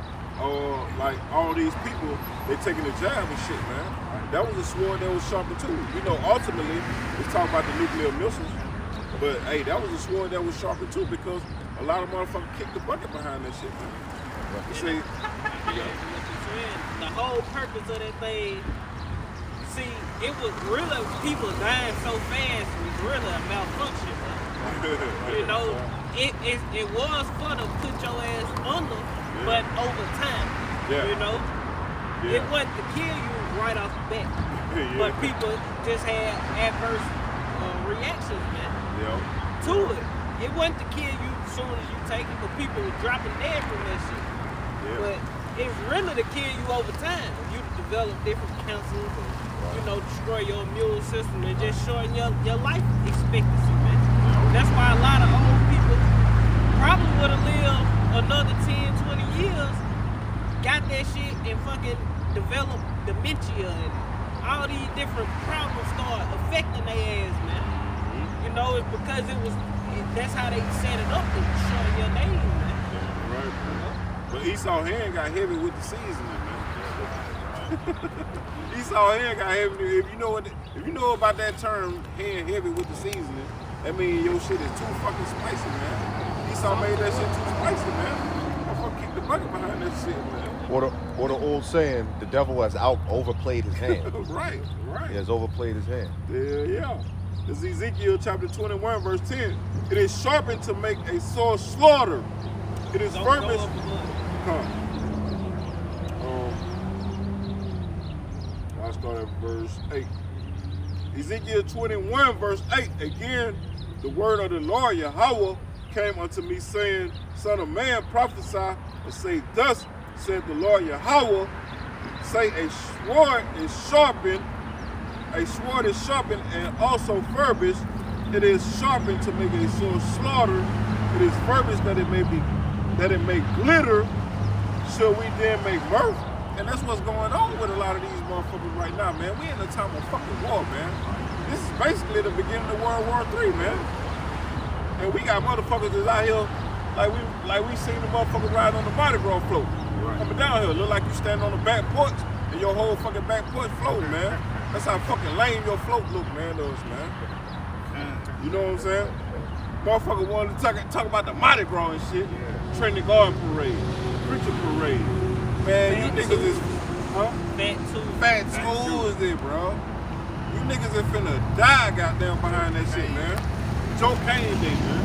like all these people, they taking a jab and shit, man. That was a sword that was sharpened too. You know, ultimately, it's talking about the nuclear missiles. But hey, that was a sword that was sharpened too because a lot of motherfuckers kicked the bucket behind that shit, man. You see, the whole purpose of that thing, see, it was really, people dying so fast, it was really a malfunction, man. You know, it was fun to put your ass under, but over time, you know, it wasn't to kill you right off the bat, but people just had adverse reactions, man, to it. It wasn't to kill you as soon as you take it, but people were dropping dead from that shit. But it's really to kill you over time. You develop different cancers and, you know, destroy your immune system and just shorten your life expectancy, man. That's why a lot of old people probably would have lived another 10, 20 years, got that shit and fucking developed dementia and all these different problems start affecting their ass, man. You know, it's because that's how they set it up to shorten your days, man. Right. But Esau hand got heavy with the seasoning, man. Esau hand got heavy. If you know about that term, hand heavy with the seasoning, that means your shit is too fucking spicy, man. Esau made that shit too spicy, man. Motherfucker kicked the bucket behind that shit, man. Or the old saying, the devil has overplayed his hand. Right. He has overplayed his hand. Yeah. This is Ezekiel chapter 21, verse 10. It is sharpened to make a sore slaughter. It is furnace. I'll start at verse 8. Ezekiel 21, verse 8. Again, the word of the Lord Yahweh came unto me, saying, Son of man, prophesy and say, Thus said the Lord Yahweh, say a sword is sharpened and also furbished. It is sharpened to make a sore slaughter. It is furbished that it may glitter. Shall we then make mirth? And that's what's going on with a lot of these motherfuckers right now, man. We in a time of fucking war, man. This is basically the beginning of World War III, man. And we got motherfuckers that's out here like we seen the motherfucker ride on the Mardi Gras float. Coming down here, look like you standing on the back porch and your whole fucking back porch floating, man. That's how fucking lame your float look, man, man. You know what I'm saying? Motherfucker wanted to talk about the Mardi Gras and shit. Trinity Garden Parade, Preacher Parade. Man, you niggas is, Fat Tool is it, bro. You niggas is finna die goddamn behind that shit, man. Joe Kane Day, man.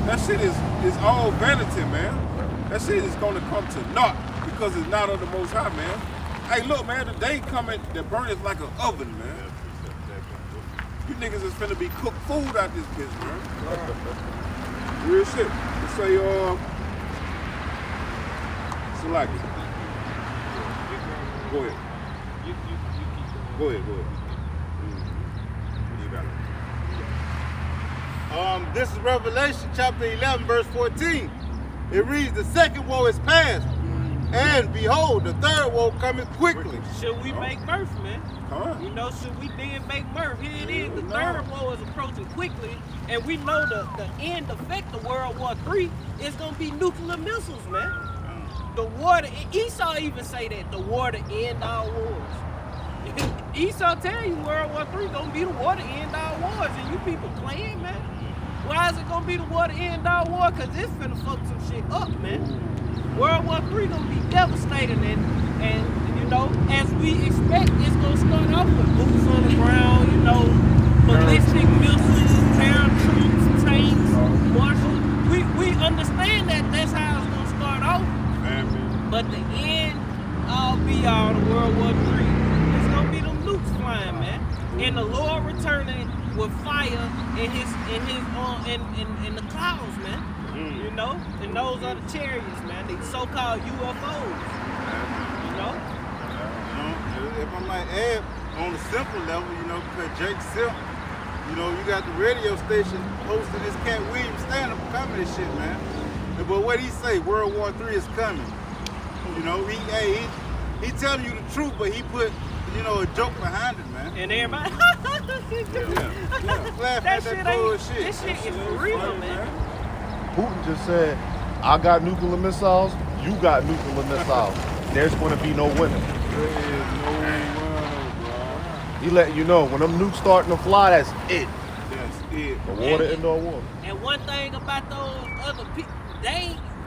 That shit is all vanity, man. That shit is gonna come to naught because it's not of the Most High, man. Hey, look, man, the day coming that burns like an oven, man. You niggas is finna be cooked food out this bitch, man. Real shit. Let's say, select it. Go ahead. Go ahead. You got it. This is Revelation chapter 11, verse 14. It reads, the second woe is past, and behold, the third woe cometh quickly. Should we make mirth, man? You know, should we then make mirth? Here it is, the third woe is approaching quickly, and we know the end effect of World War III is going to be nuclear missiles, man. The war, Esau even say that, the war to end all wars. Esau tell you World War III going to be the war to end all wars, and you people playing, man. Why is it going to be the war to end all war? Because it's finna fuck some shit up, man. World War III going to be devastating, and you know, as we expect, it's going to start off with boots on the ground, you know, ballistic missiles, paratroops, tanks, marshals. We understand that that's how it's gonna start off. But the end all be all to World War III. It's gonna be them nukes flying, man. And the Lord returning with fire in the clouds, man. You know? And those are the chariots, man. These so-called UFOs. You know? If I might add, on the simple level, you know, because Jake Silk, you know, you got the radio station hosting this Cat Williams stand-up comedy shit, man. But what he say, World War III is coming. You know, he telling you the truth, but he put, you know, a joke behind it, man. And everybody, Laugh at that bullshit. This shit is real, man. Putin just said, I got nuclear missiles, you got nuclear missiles. There's going to be no winner. There is no winner, bro. He letting you know, when them nukes starting to fly, that's it. That's it. The water indoor war. And one thing about those other people,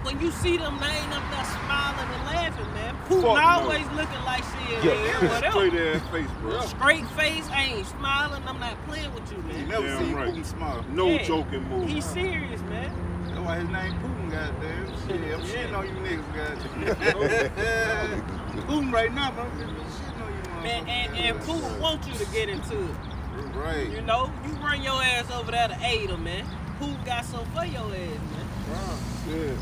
when you see them, they ain't up there smiling and laughing, man. Putin Fuck no. always looking like shit, Yeah. whatever. Straight ass face, bro. Straight face, I ain't smiling, I'm not playing with you, You man. never Damn see right. Putin smile. No Yeah. joking move. He's serious, man. That's why his name Putin, goddamn. Shit, I'm shitting on you niggas, goddamn. Putin right now, bro. I'm shitting on you, And Putin wants you to get into it. Right. You know, you run your ass over there to aid him, man. Putin got something for your ass, man. Shit,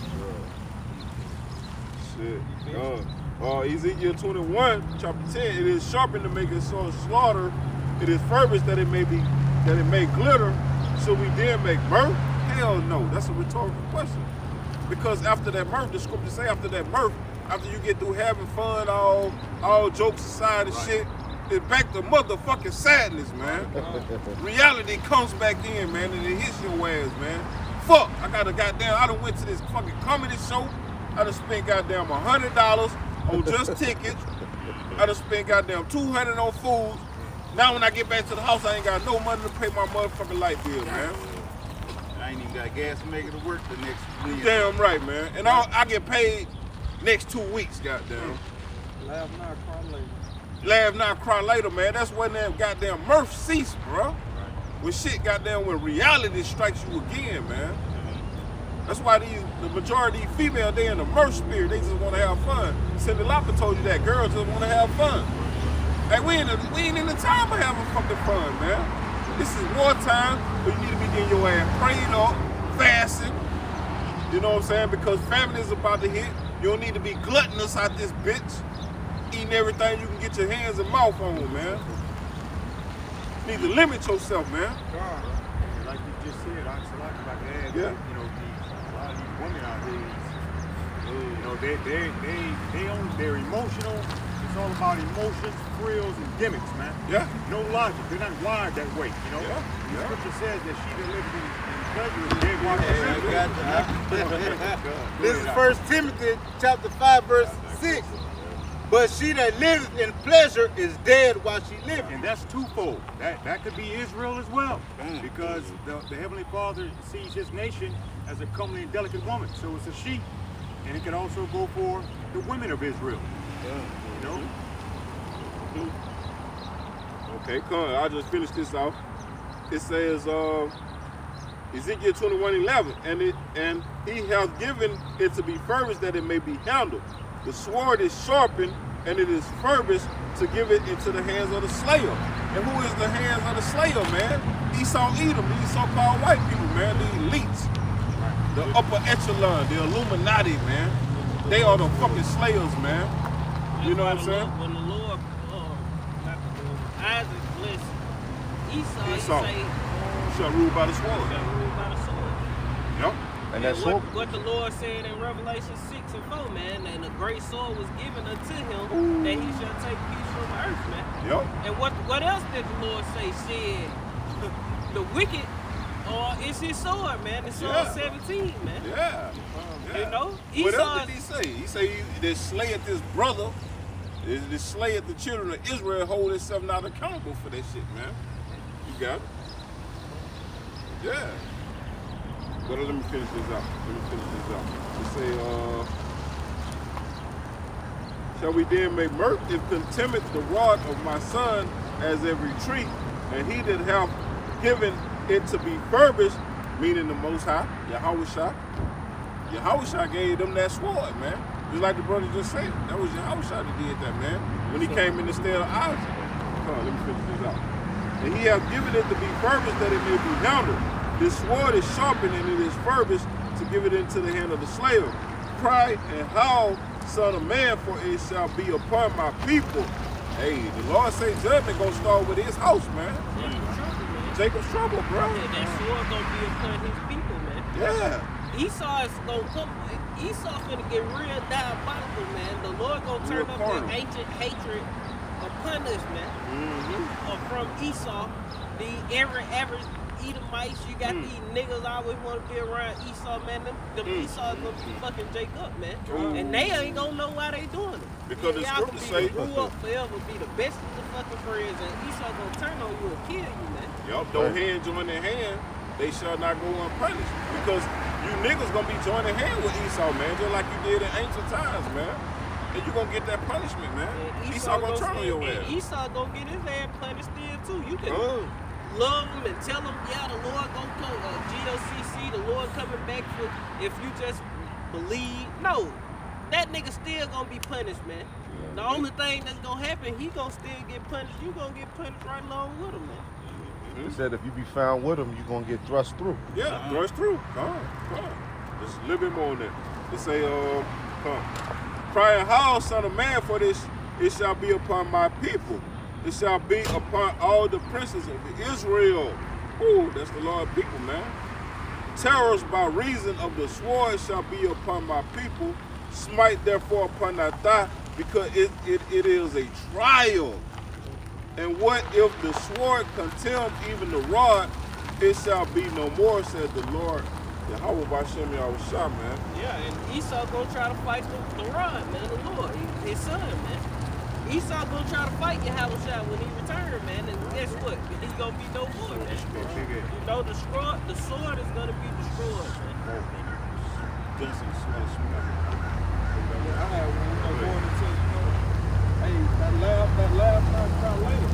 bro. Shit. Ezekiel 21, chapter 10. It is sharpened to make it so slaughter. It is furbished that it may glitter. Should we then make mirth? Hell no. That's a rhetorical question. Because after that mirth, the scriptures say after that mirth, after you get through having fun, all jokes aside and shit, it's back to motherfucking sadness, man. Reality comes back in, man, and it hits your ass, man. Fuck, I done went to this fucking comedy show. I done spent goddamn $100 on just tickets. I done spent goddamn $200 on food. Now when I get back to the house, I ain't got no money to pay my motherfucking light bill, man. I ain't even got gas to make it to work the next week. Damn right, man. And I get paid next 2 weeks, goddamn. Laugh now, cry later. Laugh now, cry later, man. That's when that goddamn mirth cease, bro. When shit goddamn, when reality strikes you again, man. That's why the majority of these females, they in the mirth spirit. They just want to have fun. Cindy Lauper told you that girls just want to have fun. Hey, we ain't in the time of having fucking fun, man. This is wartime where you need to be getting your ass prayed up, fasting. You know what I'm saying? Because famine is about to hit. You don't need to be gluttonous out this bitch. Eating everything you can get your hands and mouth on, man. You need to limit yourself, man. Like you just said, I just like about to add, Yeah. you know, a lot of these women out here, you know, they're emotional. It's all about emotions, frills, and gimmicks, man. Yeah. No logic. They're not wired that way, you know. Yeah. The Yeah. scripture says that she that lives in pleasure is dead while This is 1 Timothy chapter 5, verse 6. But she that liveth in pleasure is dead while she liveth. And that's twofold. That could be Israel as well, because the Heavenly Father sees His nation as a comely and delicate woman. So it's a she, and it can also go for the women of Israel. You know. Okay, come on. I'll just finish this off. It says, Ezekiel 21:11, and he hath given it to be furbished that it may be handled. The sword is sharpened, and it is furbished to give it into the hands of the slayer. And who is the hands of the slayer, man? Esau Edom, these so-called white people, man, the elites, the upper echelon, the Illuminati, man. They are the fucking slayers, man. You know what I'm saying? When the Lord, not the Lord, Isaac blessed Esau, Esau. he say, Shall rule by the sword. shall rule by the sword. Yep. And that what, sword, what the Lord said in Revelation 6 and 4, man, and a great sword was given unto him that he shall take peace from the earth, man. Yep. And what else did the Lord say? Said the wicked it's his sword, man. It's sword 17, man. Yeah. You know? What Esau else did he say? He say that slayeth his brother, that slayeth the children of Israel, hold himself not accountable for that shit, man. You got it? Yeah. But let me finish this out. It say, shall we then make mirth if contemneth the rod of my son as every tree, and he that hath given it to be furbished, meaning the Most High, Yahweh gave them that sword, man. Just like the brother just said. That was Yahweh that did that, man. When he came in the stead of Isaac. Come on, let me finish this out. And he hath given it to be furbished that it may be handled. This sword is sharpened and it is furbished to give it into the hand of the slave. Cry and howl, son of man, for it shall be upon my people. Hey, the Lord say judgment gonna start with his house, man. Jacob's trouble, bro. Yeah, that sword gonna be upon his people, man. Yeah. Esau is gonna come. Esau finna get real diabolical, man. The Lord gonna turn up that ancient hatred upon us, man. From Esau, the average Edomites, you got these niggas always want to be around Esau, man. Them Esau is gonna be fucking Jacob, man. And they ain't gonna know why they doing it. Because the y'all scripture gonna say, grew up forever, be the best of the fucking friends, and Esau gonna turn on you and kill you, man. Y'all though hand join their hand, they shall not go unpunished. Because you niggas gonna be joining hand with Esau, man, just like you did in ancient times, man. And you gonna get that punishment, man. Esau gonna turn on your ass. Esau gonna get his ass punished still too. You can love him and tell him, yeah, the Lord gonna come, GOCC, the Lord coming back for if you just believe. No, that nigga still gonna be punished, man. The only thing that's gonna happen, he gonna still get punished. You gonna get punished right along with him, man. He said if you be found with him, you gonna get thrust through. Yeah, thrust through. Come on. Just a little bit more on that. They say, cry and howl, son of man, for this it shall be upon my people. It shall be upon all the princes of Israel. Ooh, that's the Lord people, man. Terrors by reason of the sword shall be upon my people. Smite therefore upon thy thigh, because it is a trial. And what if the sword contemn even the rod, it shall be no more, said the Lord. Yahweh Bashem Yahushua, man. Yeah, and Esau gonna try to fight the rod, man, the Lord, his son, man. Esau gonna try to fight Yahushua when he returns, man, and guess what? He's gonna be no more, man. You know, the sword is gonna be destroyed, man. I had one going into, hey, that last night about later.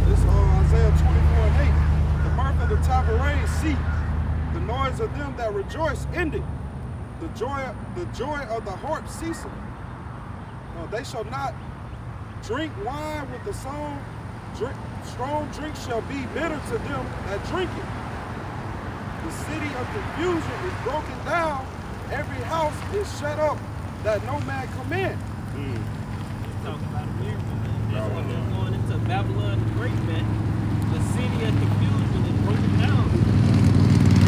This Isaiah 24:8. The mirth of the Tabernae, see, the noise of them that rejoice ended. The joy of the harp ceasing. No, they shall not drink wine with the song. Strong drink shall be bitter to them that drink it. The city of confusion is broken down. Every house is shut up, that no man come in. Talk about America, man. That's what they're going into Babylon the Great, man. The city of confusion is broken down.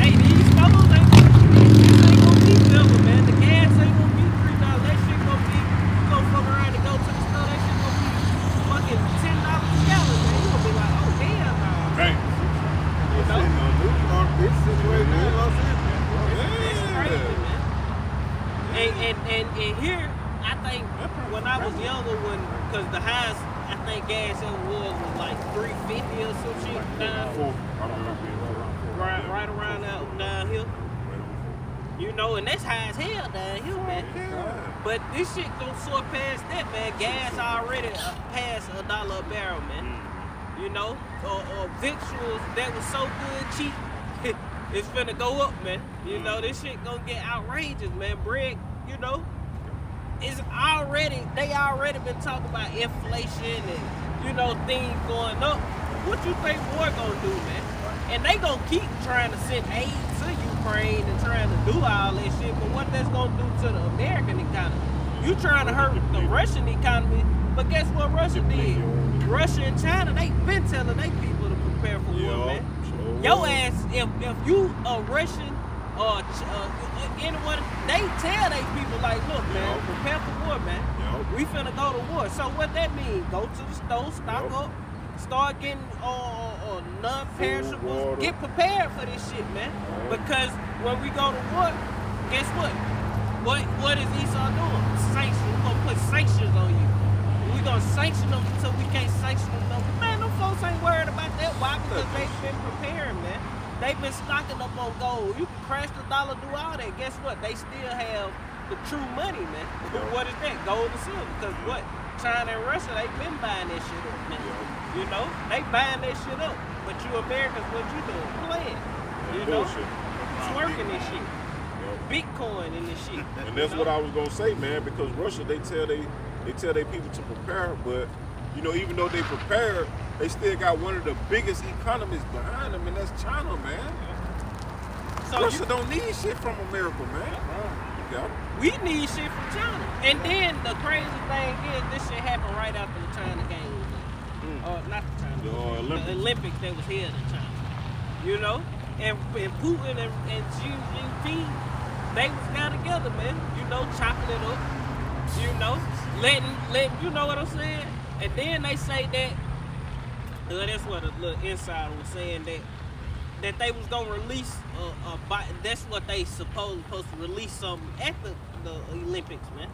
Hey, these fellows ain't gonna be silver, man. The gas ain't gonna be $3. That shit gonna be, you go fuck around and go to the store, that shit gonna be fucking $10 a gallon, man. You gonna be like, oh, damn, nah. Right. You know? It's situated in Los Angeles. It's crazy, man. And here, I think when I was younger, because the highest I think gas ever was like $3.50 or some shit down, right around down here. You know, and that's high as hell down here, man. But this shit gonna soar past that, man. Gas already past $1 a barrel, man. You know, or victuals that was so good cheap, it's finna go up, man. You know, this shit gonna get outrageous, man. Bread, you know, they already been talking about inflation and, you know, things going up. What you think war gonna do, man? And they gonna keep trying to send aid to Ukraine and trying to do all that shit, but what that's gonna do to the American economy? You trying to hurt the Russian economy, but guess what Russia did? Russia and China, they been telling their people to prepare for war, man. Your ass, if you a Russian or anyone, they tell their people like, look, man, prepare for war, man. We finna go to war. So what that mean? Go to the store, stock up, start getting non-perishables. Get prepared for this shit, man. Because when we go to war, guess what? What is Esau doing? Sanctions. We're gonna put sanctions on you. We're gonna sanction them until we can't sanction them no more. Man, them folks ain't worried about that. Why? Because they've been preparing, man. They've been stocking up on gold. You can crash the dollar, do all that. Guess what? They still have the true money, man. What is that? Gold and silver. Because what? China and Russia, they been buying that shit up, man. You know, they buying that shit up. But you Americans, what you doing? Playing. You know, twerking and shit. Bitcoin and this shit. And that's what I was gonna say, man, because Russia, they tell their people to prepare, but you know, even though they prepared, they still got one of the biggest economies behind them, and that's China, man. So Russia don't need shit from America, man. Yeah. we need shit from China. And then the crazy thing is, this shit happened right after the China games. Not the China, the Olympics that was held in China. You know? And Putin and Xi Jinping, they was got together, man. You know, chopping it up. You know, letting you know what I'm saying? And then they say that, that's what a little insider was saying, that they was gonna release that's what they supposed to release something at the Olympics, man.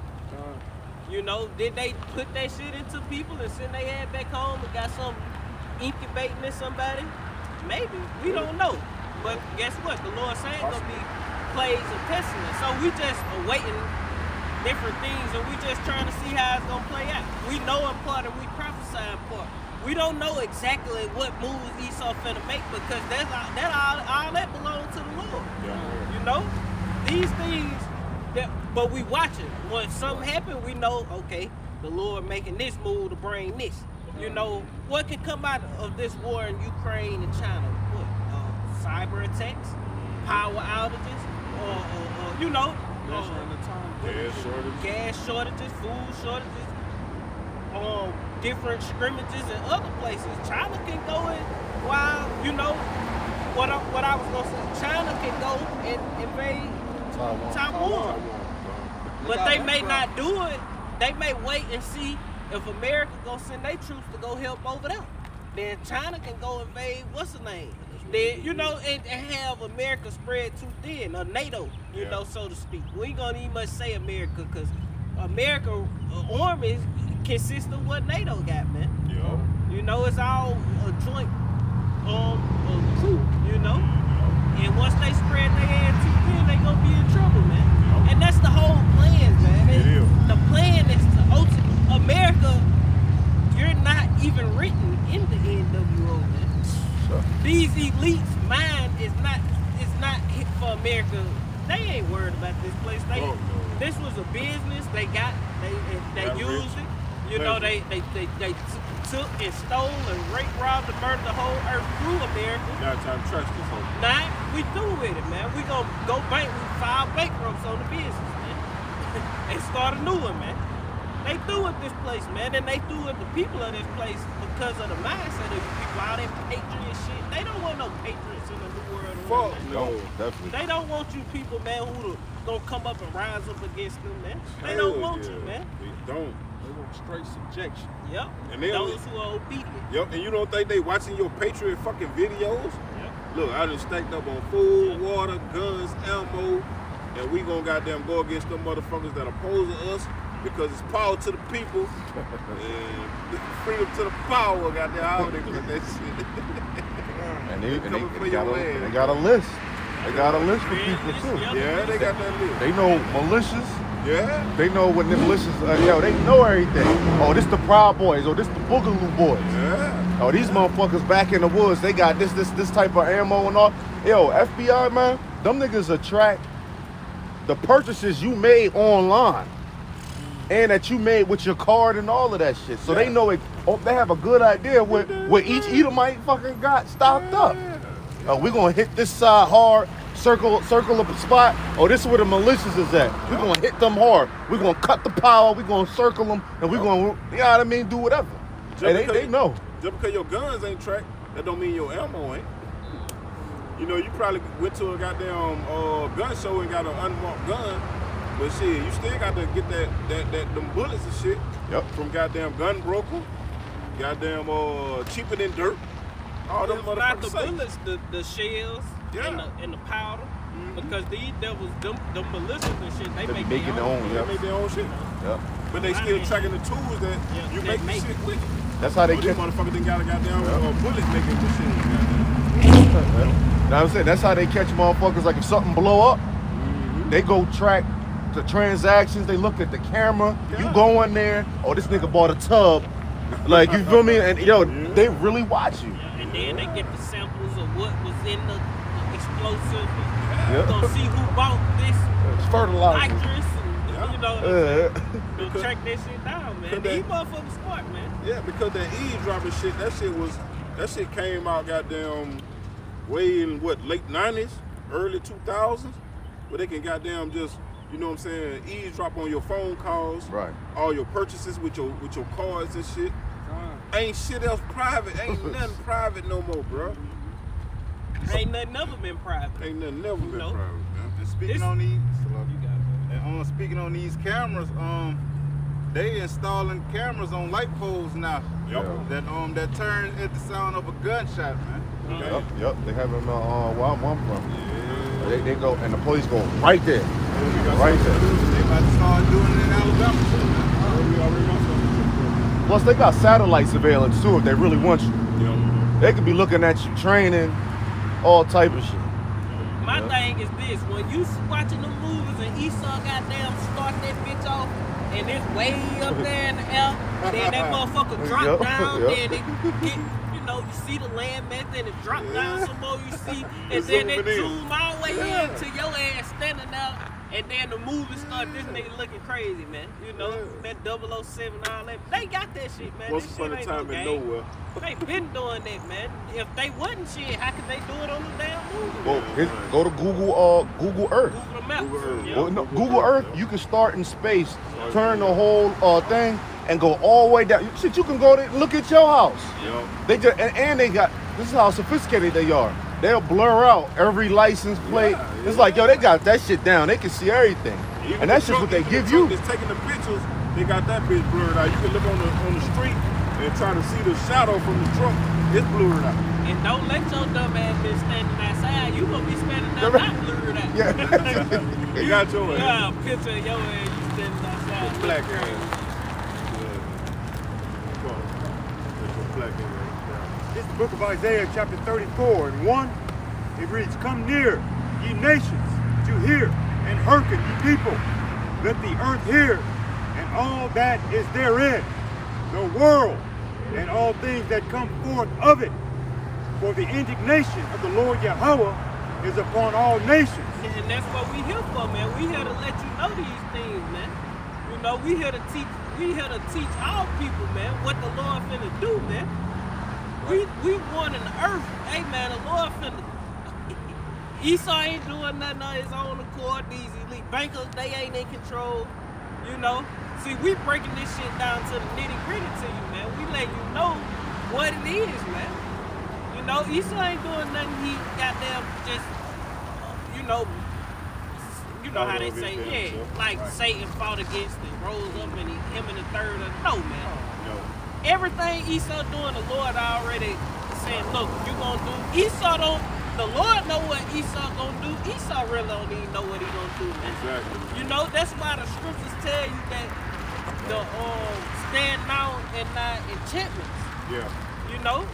You know, did they put that shit into people and send their ass back home and got some incubating in somebody? Maybe. We don't know. But guess what? The Lord saying gonna be plagues and pestilence. So we just awaiting different things and we just trying to see how it's gonna play out. We know in part and we prophesy in part. We don't know exactly what moves Esau finna make because all that belongs to the Lord. You know? These things but we watching. When something happen, we know, okay, the Lord making this move to bring this. You know, what can come out of this war in Ukraine and China? What? Cyber attacks, power outages, or you know, gas shortages, food shortages, different scrimmages in other places. China can go in while, you know, what I was gonna say, China can go and invade Taiwan. But they may not do it. They may wait and see if America gonna send their troops to go help over there. Then China can go invade what's the name? Then, you know, and have America spread too thin, or NATO, you know, so to speak. We ain't gonna even much say America, because America army consists of what NATO got, man. You know, it's all a joint crew, you know. And once they spread their ass too thin, they gonna be in trouble, man. And that's the whole plan, man. The plan is to America, you're not even written in the NWO, man. These elites' mind is not hit for America. They ain't worried about this place. This was a business. They used it. You know, they took and stole and raped, robbed, and murdered the whole earth through America. Got time to trust this whole. Now we through with it, man. We gonna go we file bankrupts on the business, man, and start a new one, man. They threw at this place, man, and they threw at the people of this place because of the mindset of these people, all that patriot shit. They don't want no patriots in the new world. Fuck no, definitely. They don't want you people, man, who gonna come up and rise up against them, man. They don't want you, man. They don't. They want straight subjection. Yep. And they those who are obedient. Yep. And you don't think they watching your patriot fucking videos? Yep. Look, I done stacked up on food, water, guns, ammo, and we gonna goddamn go against them motherfuckers that oppose us. Because it's power to the people and freedom to the power. Goddamn, how they put that shit. And they got a list. They got a list for people too. Yeah, they got that list. They know militias. Yeah. They know what the militias. They know everything. Oh, this the Proud Boys. Oh, this the Boogaloo Boys. Yeah. Oh, these motherfuckers back in the woods. They got this type of ammo and all. Yo, FBI man, them niggas attract the purchases you made online. And that you made with your card and all of that shit. So they know it. Oh, they have a good idea what each Edomite fucking got stocked up. We're gonna hit this side hard, circle up a spot. Oh, this is where the militias is at. We're gonna hit them hard. We're gonna cut the power. We're gonna circle them, and we're gonna, you know what I mean, do whatever. They know. Just because your guns ain't tracked, that don't mean your ammo ain't. You know, you probably went to a goddamn gun show and got an unmarked gun. But shit, you still got to get them bullets and shit from goddamn gun broker, goddamn cheaper than dirt. All them motherfuckers. Not the bullets, the shells and the powder. Because these devils, them militias and shit, they make their own. They make their own shit. Yep. But they still tracking the tools that you make the shit with. That's how they get. Motherfuckers didn't got a goddamn bullet making the shit. Now I'm saying that's how they catch motherfuckers. Like if something blow up, they go track the transactions. They look at the camera. You go in there. Oh, this nigga bought a tub. Like, you feel me? And yo, they really watch you. And then they get the samples of what was in the explosive. Yeah. You're gonna see who bought this It's fertilizer. nitrous and you know what I'm saying? They'll track that shit down, man. These motherfuckers smart, man. Yeah, because that eavesdropping shit, that shit came out goddamn way in what, late 90s, early 2000s, where they can goddamn just, you know what I'm saying, eavesdrop on your phone calls, Right. all your purchases with your cards and shit. Ain't shit else private. Ain't nothing private no more, bro. Ain't nothing never been private. Ain't nothing never been Nope. private, man. And speaking on these, speaking on these cameras, they installing cameras on light poles now. Yep. That turn at the sound of a gunshot, man. Yep. They have them where I'm from. Yeah. They go and the police go right there. Right there. They about to start doing it in Alabama too, man. We already got something. Plus they got satellite surveillance too if they really want you. Yeah. They could be looking at you training, all type of shit. My thing is this, when you watching the movies and Esau goddamn start that bitch off and it's way up there in the air, then that motherfucker drop down, then it get, you know, you see the land mass, then it drop down some more, you see, and then it zoom all the way in to your ass standing there, and then the movie start, this nigga looking crazy, man. You know, that 007, all that. They got that shit, man. Once This upon shit a ain't time no in game. nowhere. They been doing that, man. If they wasn't shit, how could they do it on the damn movie? Well, go to Google Earth. Google the maps. Yeah. Well, no, Google Earth, you can start in space, turn the whole thing, and go all the way down. Shit, you can go there and look at your house. Yep. They just and they got, this is how sophisticated they are. They'll blur out every license plate. It's like, yo, they got that shit down. They can see everything. Even And that's the just what truck- they even give the you. truck that's taking the pictures, they got that bitch blurred out. You can look on the street and try to see the shadow from the truck. It's blurred out. And don't let your dumb ass be standing outside. You gonna be standing there not blurred out. Yeah. They got your You ass. got a picture of your ass, you standing outside. Black looking ass. This is the book of Isaiah, chapter 34 and 1. It reads, "Come near, ye nations, to hear, and hearken, ye people. Let the earth hear, and all that is therein, the world, and all things that come forth of it. For the indignation of the Lord Yahweh is upon all nations." And that's what we here for, man. We here to let you know these things, man. You know, we here to teach all people, man, what the Lord finna do, man. We warning the earth. Hey, man, the Lord finna. Esau ain't doing nothing on his own accord. These elite bankers, they ain't in control. You know? See, we breaking this shit down to the nitty gritty to you, man. We let you know what it is, man. You know, Esau ain't doing nothing. He goddamn just, you know how they say, like Satan fought against and rose up and him and the third. No, man. Everything Esau doing, the Lord already saying, look, you gonna do. The Lord know what Esau gonna do. Esau really don't even know what he gonna do, man. Exactly. You know, that's why the scriptures tell you that the stand now and not enchantments. Yeah. You know?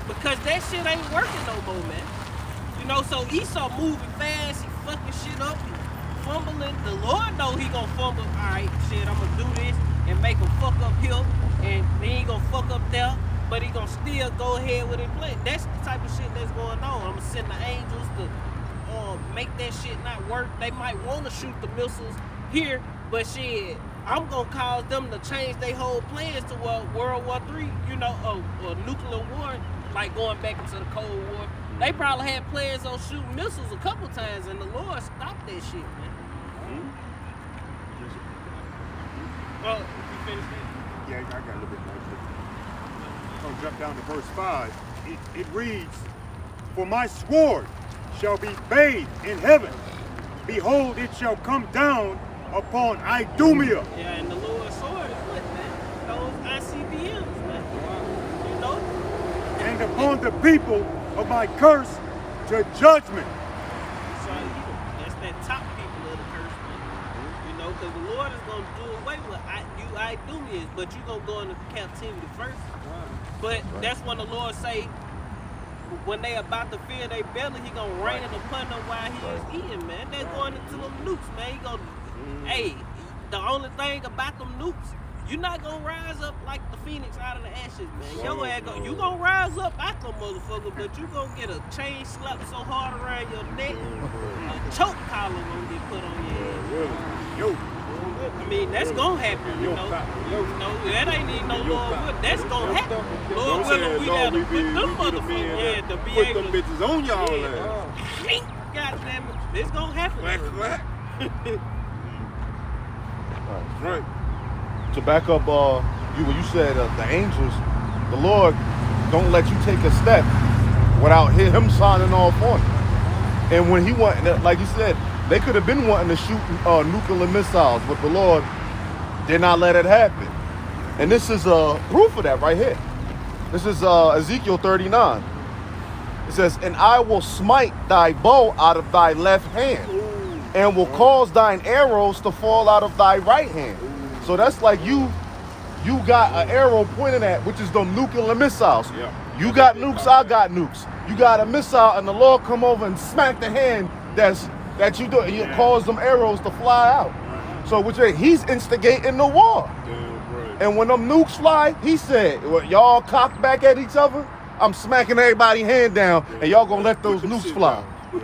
Because that shit ain't working no more, man. You know, so Esau moving fast, he fucking shit up, he fumbling. The Lord know he gonna fumble. Alright, shit, I'm gonna do this and make him fuck up here, and then he gonna fuck up there, but he gonna still go ahead with his plan. That's the type of shit that's going on. I'm gonna send the angels to make that shit not work. They might wanna shoot the missiles here, but shit, I'm gonna cause them to change their whole plans to World War III, you know, or nuclear war, like going back into the Cold War. They probably had plans on shooting missiles a couple times, and the Lord stopped that shit, man. Well, you finished that? Yeah, I got a little bit more. I'm going to jump down to verse 5. It reads, "For my sword shall be bathed in heaven. Behold, it shall come down upon Idumea." Yeah, and the Lord's sword is what, man? Those ICBMs, man. You know? "And upon the people of my curse to judgment." So that's that top people of the curse, man. You know, because the Lord is going to do away with you Idumeans, but you're going to go into captivity first. But that's when the Lord say, when they about to fill their belly, he going to rain it upon them while he is eating, man. They're going into them nukes, man. Hey, the only thing about them nukes, you're not gonna rise up like the phoenix out of the ashes, man. Your ass you gonna rise up out them motherfucker, but you gonna get a chain slapped so hard around your neck, a choke collar gonna get put on your head. Yo. I mean, that's gonna happen, you know. That ain't even no Lord willing. That's gonna happen. Lord willing, we have to put them motherfuckers, to be put able them to bitches on y'all ass. goddamn it, it's gonna happen. Clack. Right. To back up, when you said the angels, the Lord don't let you take a step without him signing off on it. And when he wanted, like you said, they could have been wanting to shoot nuclear missiles, but the Lord did not let it happen. And this is proof of that right here. This is Ezekiel 39. It says, "And I will smite thy bow out of thy left hand, and will cause thine arrows to fall out of thy right hand." So that's like you got an arrow pointing at, which is them nuclear missiles. Yeah. You got nukes, I got nukes. You got a missile, and the Lord come over and smack the hand that you do, and you cause them arrows to fly out. So which he's instigating the war. Damn right. And when them nukes fly, he said, well, y'all cock back at each other, I'm smacking everybody's hand down, and y'all gonna let those nukes fly. It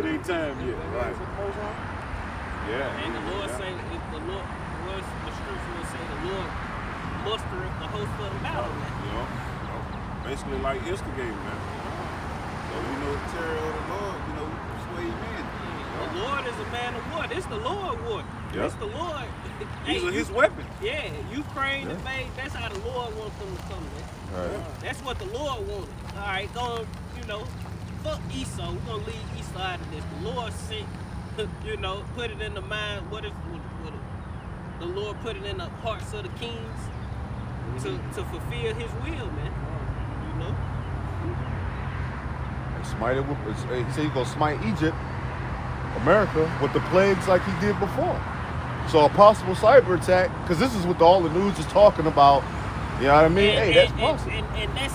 ain't time yet. Right. Yeah. And the Lord say, if the Lord, the scripture will say, the Lord mustereth the host of the battle, man. Basically like instigating, man. Terror of the Lord, sway men. The Lord is a man of war. This the Lord war. Yep. This the Lord. These are his weapons. Yeah, Ukraine invade. That's how the Lord wants them to come, man. Right. That's what the Lord wanted. All right, going, fuck Esau. We're gonna leave Esau out of this. The Lord sent, put it in the mind. What the Lord put it in the hearts of the kings to fulfill His will, man. And smite it with, he said he's gonna smite Egypt, America, with the plagues like he did before. So a possible cyber attack, because this is what all the news is talking about. You know what I mean? That's possible. And that's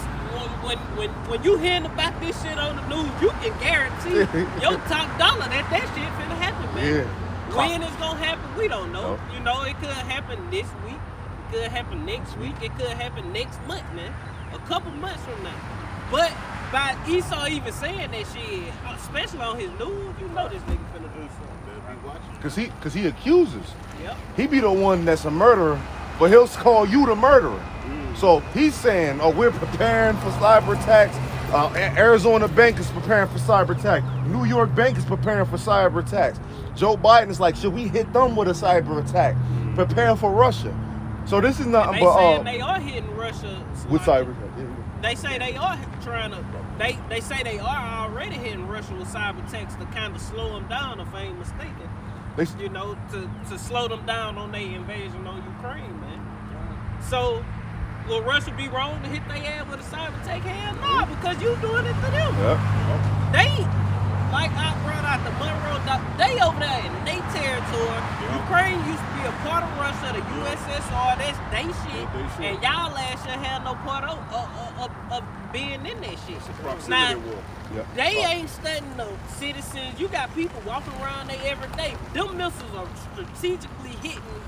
when you hearing about this shit on the news, you can guarantee your top dollar that shit finna happen, man. Yeah. When it's gonna happen, we don't know. No. It could happen this week. It could happen next week. It could happen next month, man. A couple months from now. But by Esau even saying that shit, especially on his news, this nigga finna do something. Cause he accuses. Yep. He be the one that's a murderer, but he'll call you the murderer. So he's saying, we're preparing for cyber attacks. Arizona Bank is preparing for cyber attack. New York Bank is preparing for cyber attacks. Joe Biden is like, should we hit them with a cyber attack? Prepare for Russia. So this is nothing but saying they are hitting Russia with cyber attack. They say they are trying to. They say they are already hitting Russia with cyber attacks to kind of slow them down, if I ain't mistaken. To slow them down on their invasion on Ukraine, man. So, will Russia be wrong to hit their ass with a cyber attack? Hell no, because you doing it to them. Yeah. They, like I brought out the Monroe, they over there in their territory. Ukraine used to be a part of Russia, the USSR, that's they shit. And y'all last year had no part of being in that shit. Now, they ain't studying no citizens. You got people walking around there every day. Them missiles are strategically hitting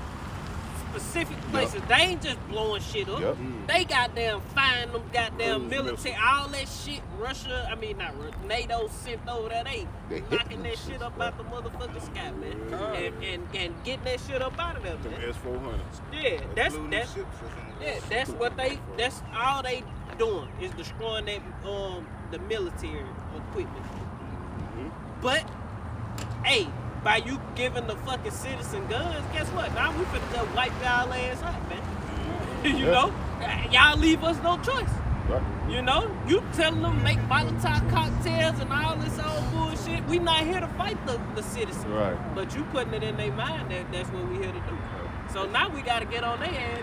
specific places. They ain't just blowing shit up. They goddamn find them goddamn military, all that shit NATO sent over there. They knocking that shit up out the motherfucking sky, man. And getting that shit up out of them, man. S-400s. Yeah, that's all they doing is destroying that the military equipment. But hey, by you giving the fucking citizen guns, guess what? Now we finna just wipe y'all ass out, man. Y'all leave us no choice. Right. You telling them make Molotov cocktails and all this old bullshit. We not here to fight the citizens. Right. But you putting it in their mind that that's what we here to do. So now we gotta get on their ass.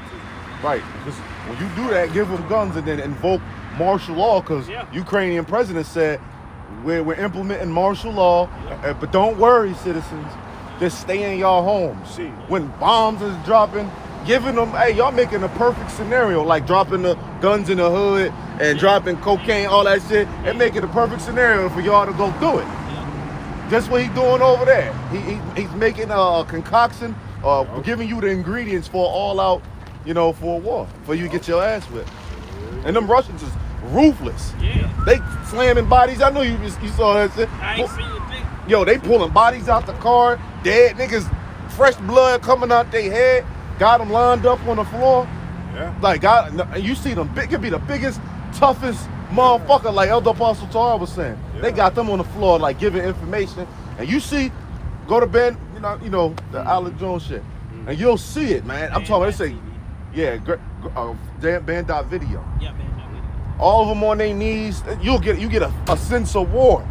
Right, because when you do that, give them guns and then invoke martial law, because Ukrainian president said, we're implementing martial law, but don't worry, citizens, just stay in your homes. When bombs is dropping, giving them, hey, y'all making a perfect scenario, like dropping the guns in the hood and dropping cocaine, all that shit, and make it a perfect scenario for y'all to go do it. That's what he's doing over there. He's making a concoction, giving you the ingredients for all out, for a war, for you to get your ass whipped. And them Russians is ruthless. Yeah. They slamming bodies. I know you saw that shit. I ain't seen it. Yo, they pulling bodies out the car, dead niggas, fresh blood coming out their head, got them lined up on the floor. Yeah. Like, you see them, it could be the biggest, toughest motherfucker, like Elder Apostle Torah was saying. Yeah. They got them on the floor, like, giving information. And you see, go to Ben, the Alec Jones shit. And you'll see it, man. I'm talking, they say, yeah, Band.video. Yeah, man. All of them on their knees. You get a sense of war.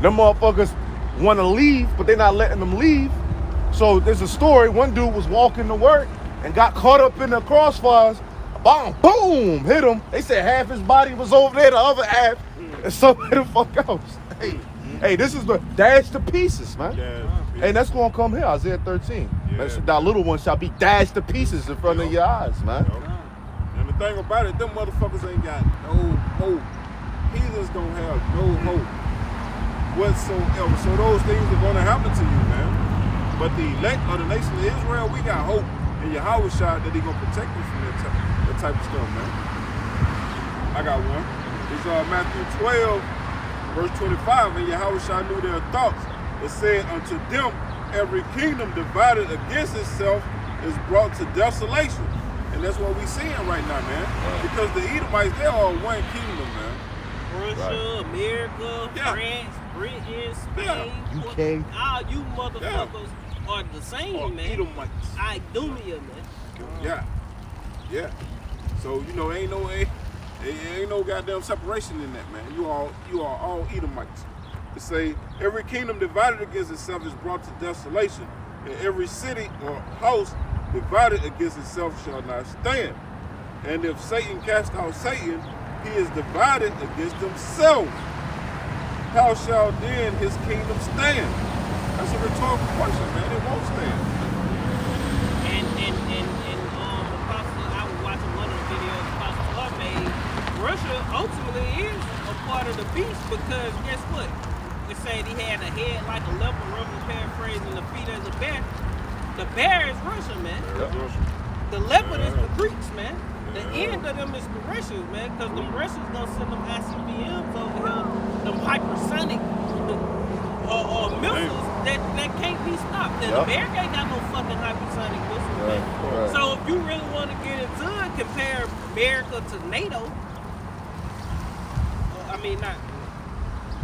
Them motherfuckers want to leave, but they're not letting them leave. So there's a story. One dude was walking to work and got caught up in the crossfires. Boom, boom, hit him. They said half his body was over there, the other half, and somebody the fuck else. Hey, this is the dash to pieces, man. And that's gonna come here, Isaiah 13. Yeah. That little one shall be dashed to pieces in front of your eyes, man. And the thing about it, them motherfuckers ain't got no hope. Heathens don't have no hope whatsoever. So those things are gonna happen to you, man. But the elect of the nation of Israel, we got hope in Yahweh shot that he gonna protect us from that type of stuff, man. I got one. It's Matthew 12, verse 25, and Yahweh shot knew their thoughts. It said, unto them, every kingdom divided against itself is brought to desolation. And that's what we seeing right now, man. Because the Edomites, they are one kingdom, man. Russia, America, Yeah. France, Britain, Spain, UK. all you motherfuckers are the same, man. Edomites. Idumea, man. Yeah. So ain't no goddamn separation in that, man. You are all Edomites. To say every kingdom divided against itself is brought to desolation, and every city or house divided against itself shall not stand. And if Satan cast out Satan, he is divided against himself. How shall then his kingdom stand? That's a rhetorical question, man. It won't stand. And Apostle, I was watching one of the videos Apostle Clark made. Russia ultimately is a part of the beast because guess what? They said he had a head like a leopard, roughly paraphrasing, the feet as a bear. The bear is Russia, man. The leopard is the Greeks, man. The end of them is the Russians, man, because them Russians gonna send them ICBMs over here, them hypersonic missiles that can't be stopped. The bear ain't got no fucking hypersonic missiles, man. Right. So if you really want to get into it, compare America to NATO. Not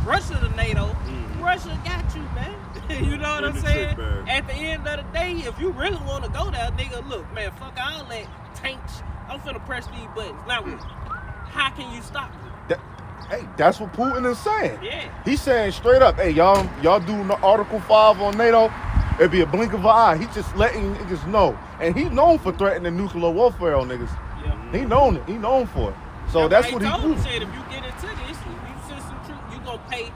Russia to NATO. Russia got you, man. You know what I'm saying? At the end of the day, if you really want to go there, nigga, look, man, fuck all that tanks. I'm finna press these buttons. Now, how can you stop me? Hey, that's what Putin is saying. Yeah. He's saying straight up, hey, y'all do Article 5 on NATO, it'd be a blink of an eye. He's just letting niggas know. And he's known for threatening nuclear warfare on niggas. Yeah. He known for it. So that's what he told do. him, said if you get into this, if you send some truth, you gonna pay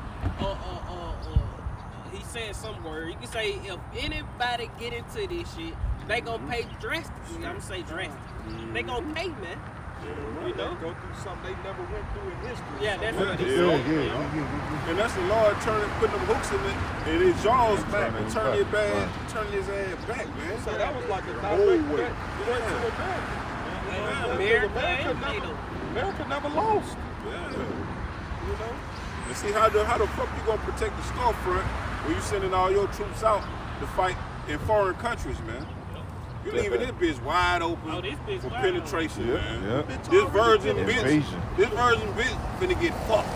he said some word. You can say if anybody get into this shit, they gonna pay drastically. I'm gonna say drastically. They gonna pay, man. You know? Go through something they never went through in history. Yeah, that's what he Yeah. said. And that's the Lord putting them hooks in his jaws back and turning his ass back, man. So that was like a Whole direct way. threat to America. America and NATO. America never lost. And see how the fuck you gonna protect the storefront when you sending all your troops out to fight in foreign countries, man? You leaving this bitch wide open Oh, this bitch for wide penetration, man. Yeah. This virgin Invasion. bitch finna get fucked.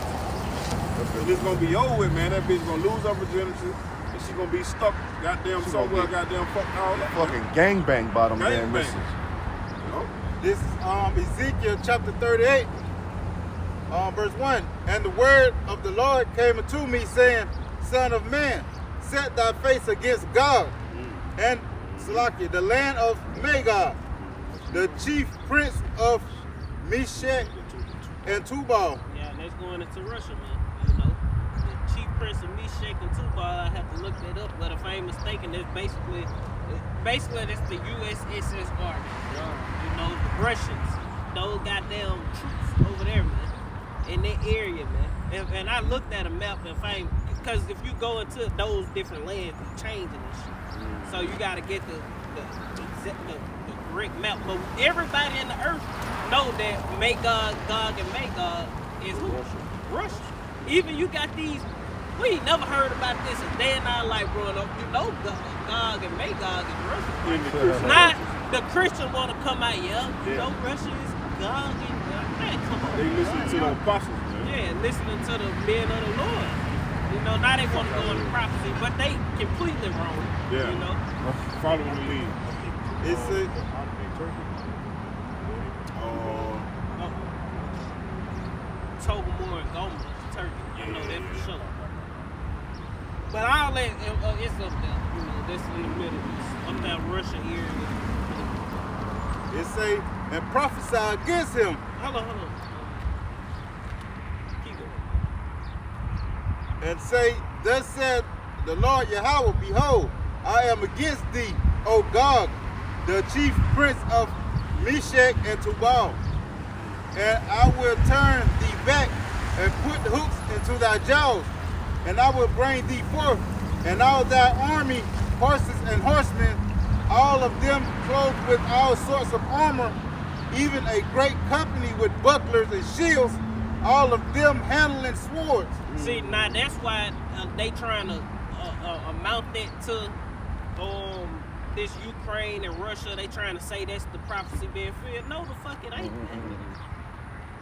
And it's gonna be over with, man. That bitch gonna lose her virginity and she gonna be stuck goddamn somewhere, goddamn fucked all that. Fucking gangbang by them damn Gangbang. missiles. You know? This is Ezekiel chapter 38, verse 1. And the word of the Lord came unto me, saying, Son of man, set thy face against God, and Salakia, the land of Magog, the chief prince of Meshach and Tubal. Yeah, that's going into Russia, man. You know, the chief prince of Meshach and Tubal. I have to look that up, but if I ain't mistaken, that's basically that's the USSR. You know, the Russians, those goddamn troops over there, man, in that area, man. And I looked at a map and found, because if you go into those different lands, you changing and shit. So you gotta get the correct map. But everybody in the earth know that Magog, Gog, and Magog is who? Russia. Even you got these. We ain't never heard about this a day in our life growing up. You know Gog and Magog is Russia. Not the Christian want to come out, you know Russia is Gog and man, come on. They listen to the apostles, man. Yeah, listening to the men of the Lord. You know, now they want to go into prophecy, but they completely wrong. Yeah. You know? Following the lead. It's a, Togomor and Gomer, Turkey. You know that for sure. But all that, it's up there. You know, that's in the Middle East. Up that Russia area. it say, and prophesy against him. Hold on. Keep going. And say, thus said the Lord Yahweh, behold, I am against thee, O Gog, the chief prince of Meshach and Tubal. And I will turn thee back and put hooks into thy jaws, and I will bring thee forth, and all thy army, horses and horsemen, all of them clothed with all sorts of armor, even a great company with bucklers and shields, all of them handling swords. See, now that's why they trying to mount that to this Ukraine and Russia. They trying to say that's the prophecy being fulfilled. No, the fuck it ain't.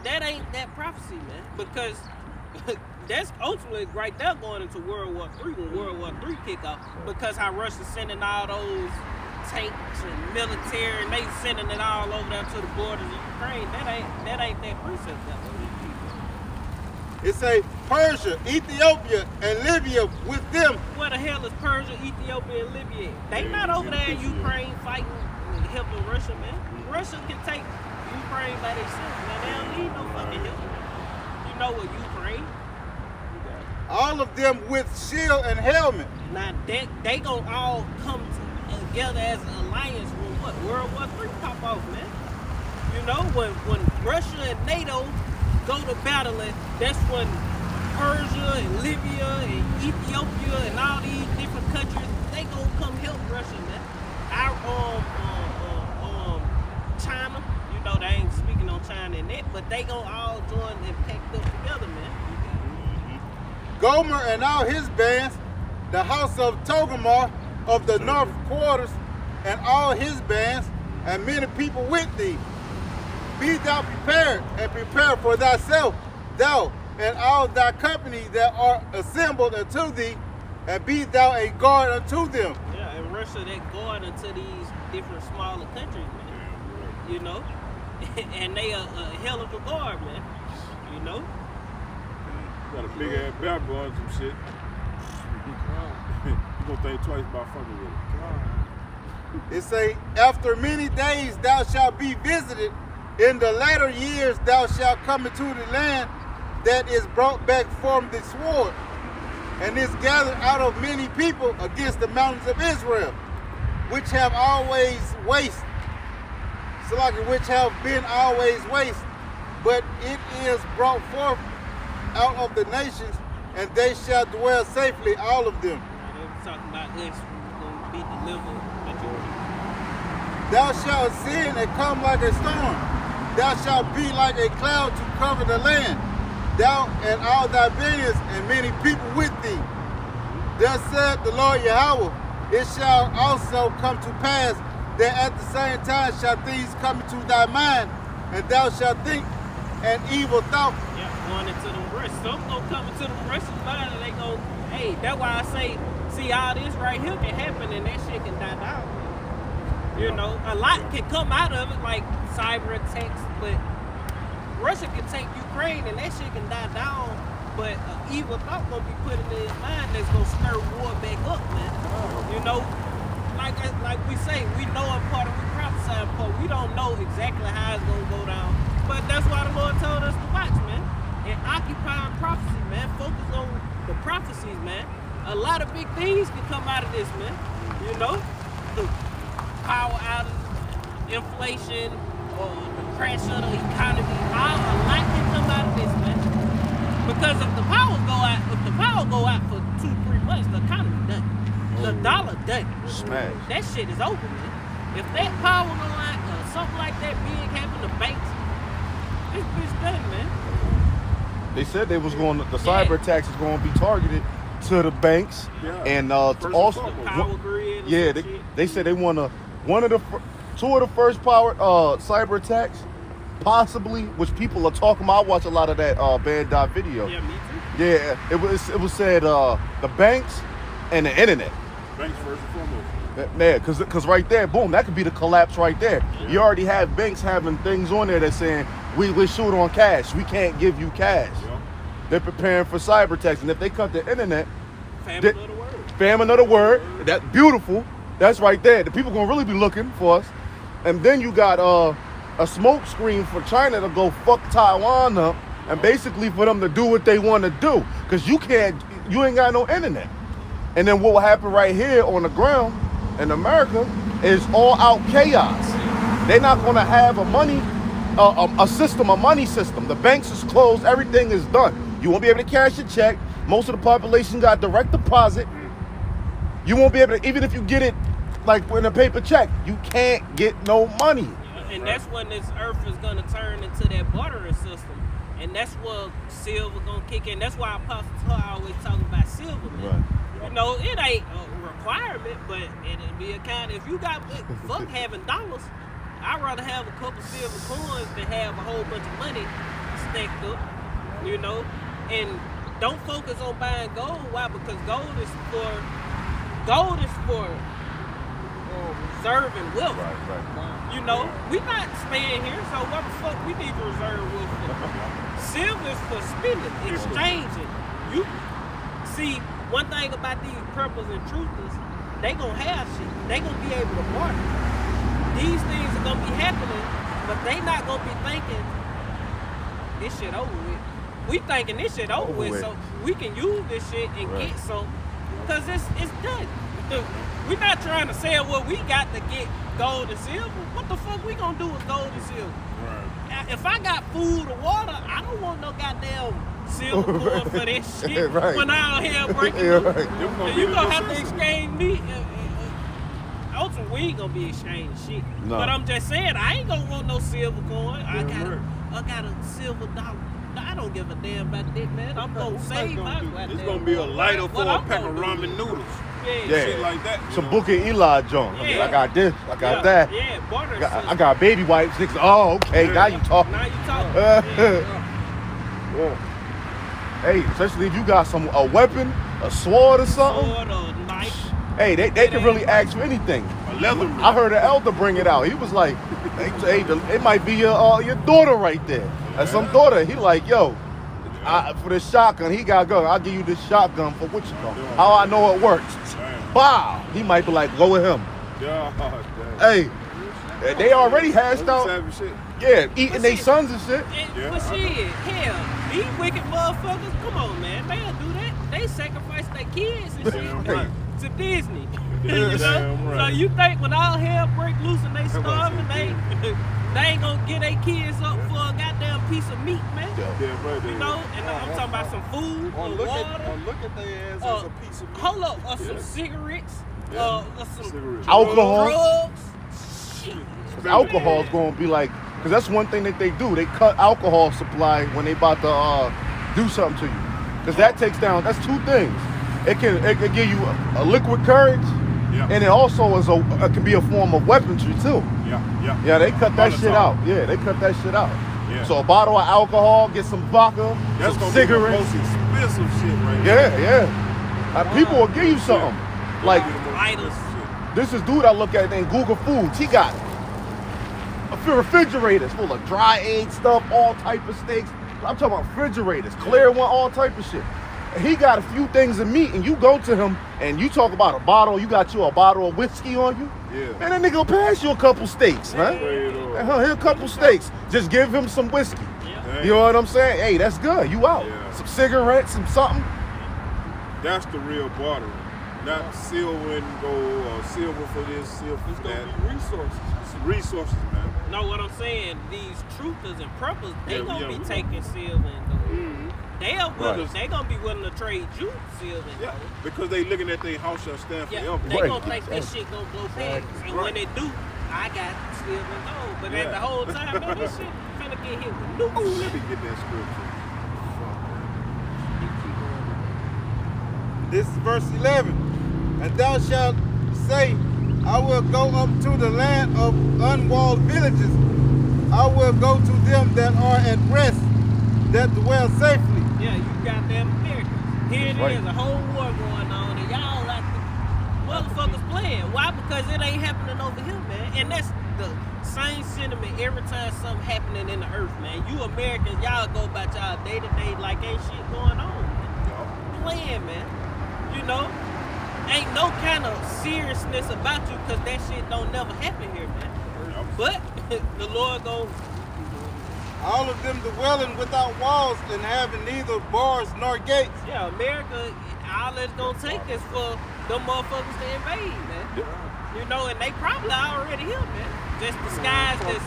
That ain't that prophecy, man. Because that's ultimately right there going into World War III when World War III kick off. Because how Russia's sending all those tanks and military, and they sending it all over there to the borders of Ukraine. That ain't that precept. It say Persia, Ethiopia, and Libya with them. Where the hell is Persia, Ethiopia, and Libya at? They not over there in Ukraine fighting and helping Russia, man. Russia can take Ukraine by themselves, man. They don't need no fucking help. You know what, Ukraine? All of them with shield and helmet. Now they gonna all come together as an alliance when what? World War III pop off, man. You know, when Russia and NATO go to battle, that's when Persia and Libya and Ethiopia and all these different countries, they gonna come help Russia, man. Our China, you know they ain't speaking on China and that, but they gonna all join and packed up together, man. Gomer and all his bands, the house of Togomar of the north quarters, and all his bands, and many people with thee. Be thou prepared, and prepare for thyself, thou and all thy company that are assembled unto thee, and be thou a guard unto them. Yeah, and Russia that guard unto these different smaller countries, man. You know? And they are a hell of a guard, man. You know? Got a big ass bear going some shit. You gonna think twice about fucking with it. It say, after many days thou shalt be visited, in the latter years thou shalt come into the land that is brought back from the sword, and is gathered out of many people against the mountains of Israel, which have always waste, which have been always waste, but it is brought forth out of the nations, and they shall dwell safely, all of them. They were talking about us going to be delivered. Thou shalt sin and come like a storm. Thou shalt be like a cloud to cover the land, thou and all thy vineyards and many people with thee. Thus said the Lord Yahweh, it shall also come to pass that at the same time shall things come into thy mind, and thou shalt think an evil thought. Yeah, going into them Russians. Some gonna come into them Russians' mind and they go, hey, that's why I say, see, all this right here can happen and that shit can die down. You know, a lot can come out of it, like cyber attacks, but Russia can take Ukraine and that shit can die down, but an evil thought gonna be put in his mind that's gonna stir war back up, man. You know, like we say, we know a part of we prophesy a part. We don't know exactly how it's gonna go down, but that's why the Lord told us to watch, man, and occupy prophecy, man. Focus on the prophecies, man. A lot of big things can come out of this, man. You know, the power outage, inflation, or the crash of the economy. A lot can come out of this, man. Because if the power go out for 2-3 months, the economy done. The dollar done. Smash. That shit is over, man. If that power go out or something like that big happen to banks, this bitch done, man. They said they was going. The cyber attacks is going to be targeted to the banks and to also. The power grid. And Yeah, some shit. they said they want two of the first cyber attacks, possibly, which people are talking about. I watch a lot of that Band Dot video. Yeah, me too. Yeah, it was said the banks and the internet. Banks first and foremost. Yeah, because right there, boom, that could be the collapse right there. Yeah. You already have banks having things on there that's saying we're short on cash. We can't give you cash. Yeah. They're preparing for cyber attacks, and if they cut the internet, Famine of the word. famine of the word, that's beautiful. That's right there. The people gonna really be looking for us. And then you got a smoke screen for China to go fuck Taiwan up, and basically for them to do what they want to do, because you ain't got no internet. And then what will happen right here on the ground in America is all out chaos. They're not gonna have a money system. The banks is closed. Everything is done. You won't be able to cash a check. Most of the population got direct deposit. You won't be able to, even if you get it like in a paper check, you can't get no money. And that's when this earth is gonna turn into that bartering system. And that's where silver gonna kick in. That's why Apostle always talking about silver, man. Right. You know, it ain't a requirement, but it'll be a kind of, if you got, fuck having dollars, I'd rather have a couple silver coins than have a whole bunch of money stacked up, you know? And don't focus on buying gold. Why? Because gold is for reserving wealth. Right. You know, we not staying here, so what the fuck we need to reserve wealth for? Silver is for spending, exchanging. You see, one thing about these purples and truthers, they gonna have shit. They gonna be able to barter. These things are gonna be happening, but they not gonna be thinking this shit over with. We thinking this shit over with, so we can use this shit and get some, cause it's done. We not trying to sell what we got to get gold and silver. What the fuck we gonna do with gold and silver? Right. If I got food or water, I don't want no goddamn silver coin for this shit. Right. When all hell breaking loose. And you gonna have to exchange me. Ultimately, we ain't gonna be exchanging shit. No. But I'm just saying, I ain't gonna want no silver coin. I got a silver dollar. I don't give a damn about that, man. I'm gonna save my goddamn. It's gonna be a lighter for What a I'm pack of gonna do. ramen noodles. Yeah. Shit like that. Some Book of Eli Jones. Yeah. I got this. I got that. Yeah, barter. I got baby wipes. Oh, okay. Now you talking. Now you talking. Yeah. Hey, especially if you got a weapon, a sword or something. Sword or knife. Hey, they can really ask for anything. A leather. I heard an elder bring it out. He was like, hey, it might be your daughter right there. And some daughter, he like, yo, for the shotgun, he got to go. I'll give you this shotgun for what you call. How I know it works. Wow. He might be like, go with him. Hey, they already hashed out. Yeah, eating their sons and shit. But shit, hell, these wicked motherfuckers, come on, man. They'll do that. They sacrifice their kids and shit to Disney. You know? So you think when all hell break loose and they starving, they ain't gonna get their kids up for a goddamn piece of meat, man. You know, and I'm talking about some food, or look water. at their ass as a piece of meat. Hold up, or some cigarettes, or some Alcohol. drugs. Shit. Alcohol's gonna be like, because that's one thing that they do. They cut alcohol supply when they about to do something to you. Because that takes down, that's two things. It can give you a liquid courage, and it also it can be a form of weaponry too. Yeah, they cut that shit out. Yeah, they cut that shit out. Yeah. So a bottle of alcohol, get some vodka, That's some gonna cigarettes. be the most expensive shit right there. Yeah. People will give you something. Like, Idols. this is dude I look at in Google Foods. He got refrigerators full of dry aged stuff, all type of steaks. I'm talking about refrigerators, clear one, all type of shit. And he got a few things of meat, and you go to him and you talk about a bottle. You got you a bottle of whiskey on you. Yeah. Man, that nigga will pass you a couple steaks, man. Here a couple steaks. Just give him some whiskey. You know what I'm saying? Hey, that's good. You out. Yeah. Some cigarettes, some something. That's the real bartering. Not silver and gold or silver for this, silver for that. It's gonna be resources. It's resources, man. No, what I'm saying, these truthers and purples, they Yeah, gonna yeah, be we taking silver and gold. they are willing. Right. They gonna be willing to trade you silver and Yeah, gold. because they looking at their house shall stand Yeah, forever. they Right. gonna think this shit gonna blow past. And when they do, I got silver and gold. But Yeah. at the whole time, man, this shit finna get hit with nukes. Oh, let me get that scripture. This is verse 11. And thou shalt say, I will go up to the land of unwalled villages. I will go to them that are at rest, that dwell safely. Yeah, you got them Americans. Here it Right. is, a whole war going on, and y'all like the motherfuckers playing. Why? Because it ain't happening over here, man. And that's the same sentiment every time something happening in the earth, man. You Americans, y'all go about y'all day to day like ain't shit going on, man. Playing, man. You know, ain't no kind of seriousness about you because that shit don't never happen here, man. But the Lord goes. All of them dwelling without walls and having neither bars nor gates. Yeah, America, all it's gonna take is for them motherfuckers to invade, man. You know, and they probably already here, man. Just disguised as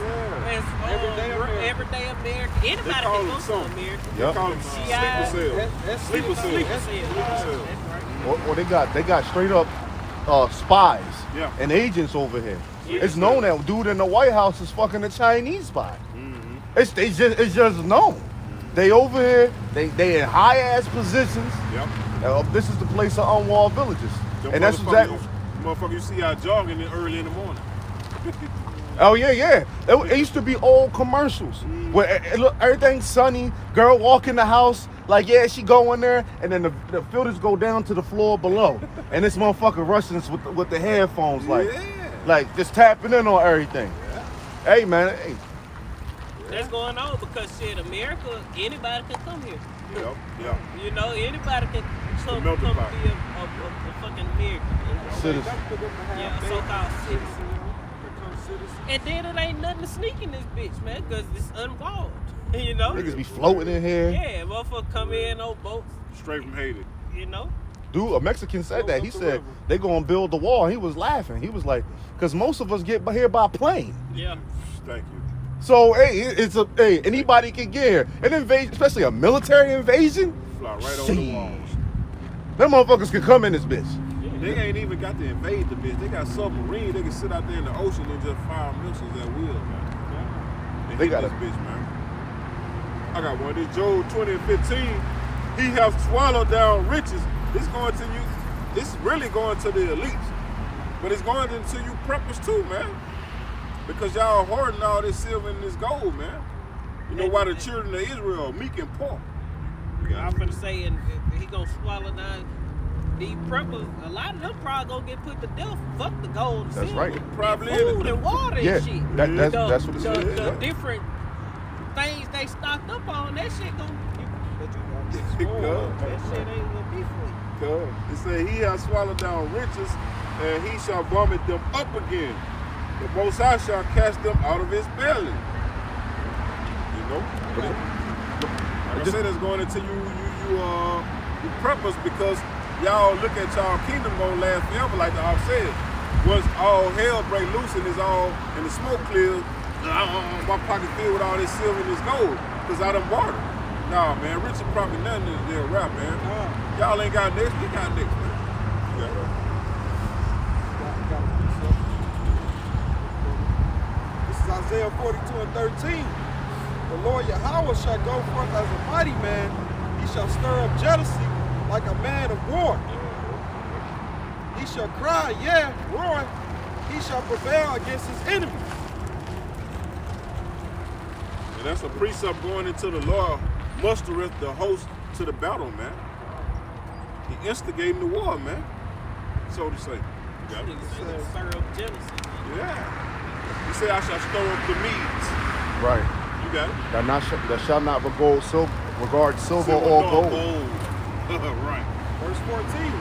everyday America. Anybody call can them go to something. America. They call them Yeah. sleeper cells. That's Sleeper cells. Sleeper cell. That's right. Or they got straight up spies Yeah. and agents over here. Yeah. It's known that dude in the White House is fucking a Chinese spy. It's just known. They over here. They in high ass positions. Yep. This is the place of unwalled villages, Them and that's exactly. motherfucker you see out jogging early in the morning. Oh yeah. It used to be old commercials where look, everything's sunny. Girl walk in the house like she go in there, and then the filters go down to the floor below, and this motherfucker rushing with the headphones like just tapping in on everything. Hey man, hey. That's going on because shit, America, anybody can come here. Yep. You know, anybody can come be melting a pot. fucking American. Citizen. Yeah, so-called citizen. And then it ain't nothing to sneak in this bitch, man, because it's unwalled. You know? Niggas be floating in here. Yeah, motherfucker come in on boats, Straight from Haiti. you know? Dude, a Mexican said that. He said they gonna build the wall. He was laughing. He was like, because most of us get here by plane. Yeah. Thank you. So hey, anybody can get here. An invasion, especially a military invasion. Fly right over the walls. Them motherfuckers can come in this bitch. They ain't even got to invade the bitch. They got submarines. They can sit out there in the ocean and just fire missiles at will, man. And They hit got this it. bitch, man. I got one. This Job 20:15. He have swallowed down riches. It's going to you. It's really going to the elites, but it's going into you preppers too, man. Because y'all hoarding all this silver and this gold, man. You know why the children of Israel are meek and poor? I'm finna say, and he gonna swallow down these preppers. A lot of them probably gonna get put to death. Fuck the gold and That's silver. right. And Probably food and water Yeah, and shit. that's what it says. The Yeah. different things they stocked up on, that shit gonna Good. that shit ain't gonna be for you. It say he has swallowed down riches, and he shall vomit them up again. The Most High shall cast them out of his belly. You know? Like I said, it's going into you preppers because y'all look at y'all kingdom gonna last forever, like the Op said. Once all hell break loose and it's all and the smoke clears, my pocket filled with all this silver and this gold because I done bought it. Nah, man, Richard probably nothing is their rap, man. Y'all ain't got next, we got next, man. This is Isaiah 42:13. The Lord Yahweh shall go forth as a mighty man. He shall stir up jealousy like a man of war. He shall cry, roar. He shall prevail against his enemies. And that's a precept going into the Lord mustereth the host to the battle, man. He instigating the war, man. So to say. You got it? Niggas say they stir up jealousy. Yeah. He said, I shall stir up the Medes. Right. You got it? That shall not regard silver or gold. Right. Verse 14.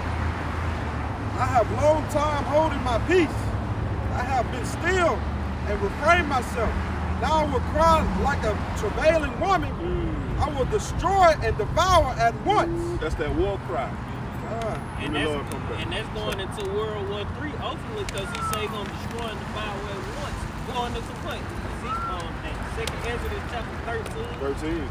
I have long time holding my peace. I have been still and refrained myself. Now I will cry like a travailing woman. I will destroy and devour at once. That's that war cry. And the that's, Lord come back. and that's going into World War III ultimately because he say he's going to destroy and devour at once. going into what? Second Ezra chapter 13. 13.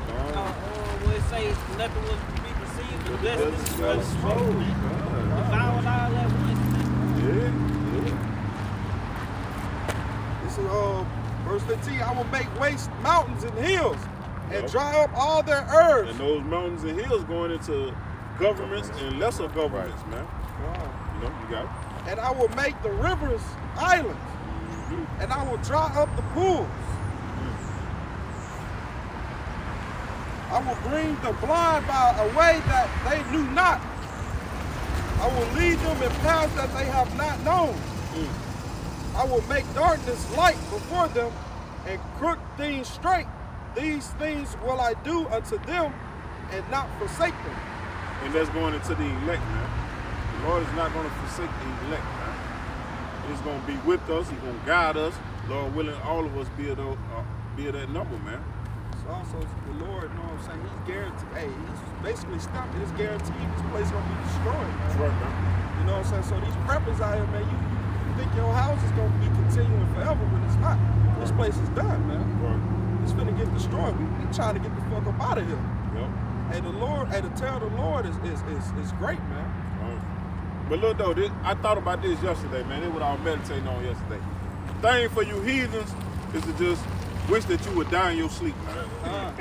Where it says nothing was to be received, but blessings shall was expose. devoured all at once. This is verse 15. I will make waste mountains and hills and Yep. dry up all their herbs. And those mountains and hills going into governments and lesser governments, man. You know, you got it. And I will make the rivers islands, and I will dry up the pools. I will bring the blind by a way that they knew not. I will lead them in paths that they have not known. I will make darkness light before them and crook things straight. These things will I do unto them and not forsake them. And that's going into the elect, man. The Lord is not going to forsake the elect, man. He's going to be with us. He's going to guide us. Lord willing, all of us be of that number, man. So also the Lord, you know what I'm saying? He's guaranteed. Hey, he's basically stopped it. It's guaranteed this place gonna be destroyed, man. That's right, man. You know what I'm saying? So these preppers out here, man, you think your house is gonna be continuing forever, but it's not. This place is done, man. Right. It's finna get destroyed. We trying to get the fuck up out of here. Yep. Hey, the Lord, hey, the terror of the Lord is great, man. Right. But look though, I thought about this yesterday, man. It was what I was meditating on yesterday. The thing for you heathens is to just wish that you would die in your sleep, man.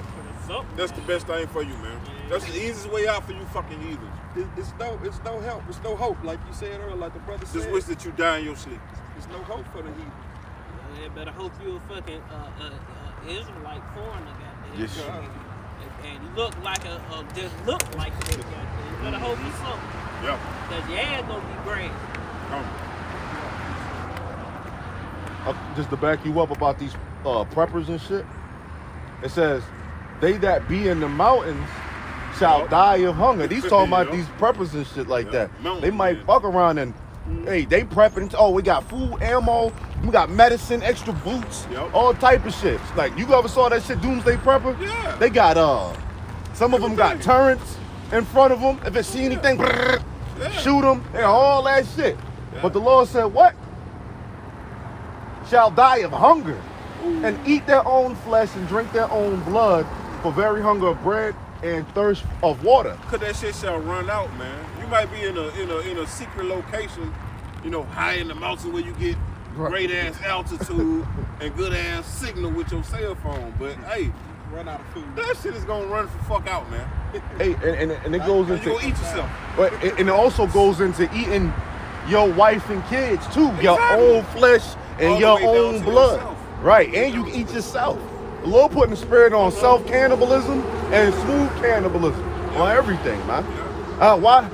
That's the best thing for you, man. That's the easiest way out for you fucking heathens. It's no help. It's no hope, like you said earlier, like the brother said. Just wish that you die in your sleep. There's no hope for the heathen. Yeah, better hope you a fucking Israelite foreigner, goddamn. Yes, And look like just look like it, goddamn. Better hope you something. Yeah. Cause your ass gonna be grand. Come. Just to back you up about these preppers and shit, it says, they that be in the mountains shall die of hunger. These talking about these preppers and shit like that. They might fuck around and, hey, they prepping. Oh, we got food, ammo, we got medicine, extra boots, all type of shit. Like, you ever saw that shit, Doomsday Prepper? Yeah. They got, some of them got turrets in front of them. If they see anything, shoot them, and all that shit. But the Lord said, what? Shall die of hunger and eat their own flesh and drink their own blood for very hunger of bread and thirst of water. Cause that shit shall run out, man. You might be in a secret location, you know, high in the mountains where you get great ass altitude and good ass signal with your cell phone. But hey, Run out of food. that shit is gonna run the fuck out, man. Hey, and it goes You into, gonna eat yourself. but and it also goes into eating your wife and kids too, your Exactly. own flesh and All the your way down own to blood, yourself. right? And you can eat yourself. The Lord putting the spirit on self-cannibalism and smooth cannibalism on everything, man. Why?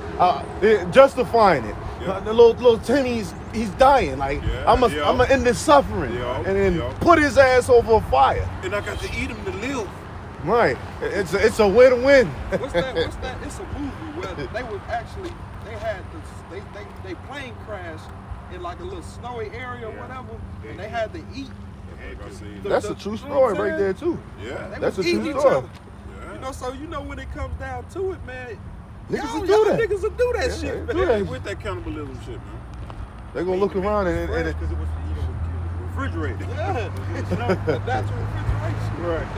Justifying it. Yeah. The little Timmy's, he's dying. Like, I'm gonna end this suffering, and then put his ass over a fire. And I got to eat him to live. Right. It's a win-win. What's that? It's a movie where they was actually had this they plane crashed in like a little snowy area or whatever, and they had to eat. That's a true story right there too. Yeah. They That's was a true eating each story. other. You know, so you know when it comes down to it, man. Niggas will do y'all that. niggas will do that shit, do man. that. With that cannibalism shit, man. They're gonna look around and Because it was, refrigerated. Yeah, it's no natural refrigeration.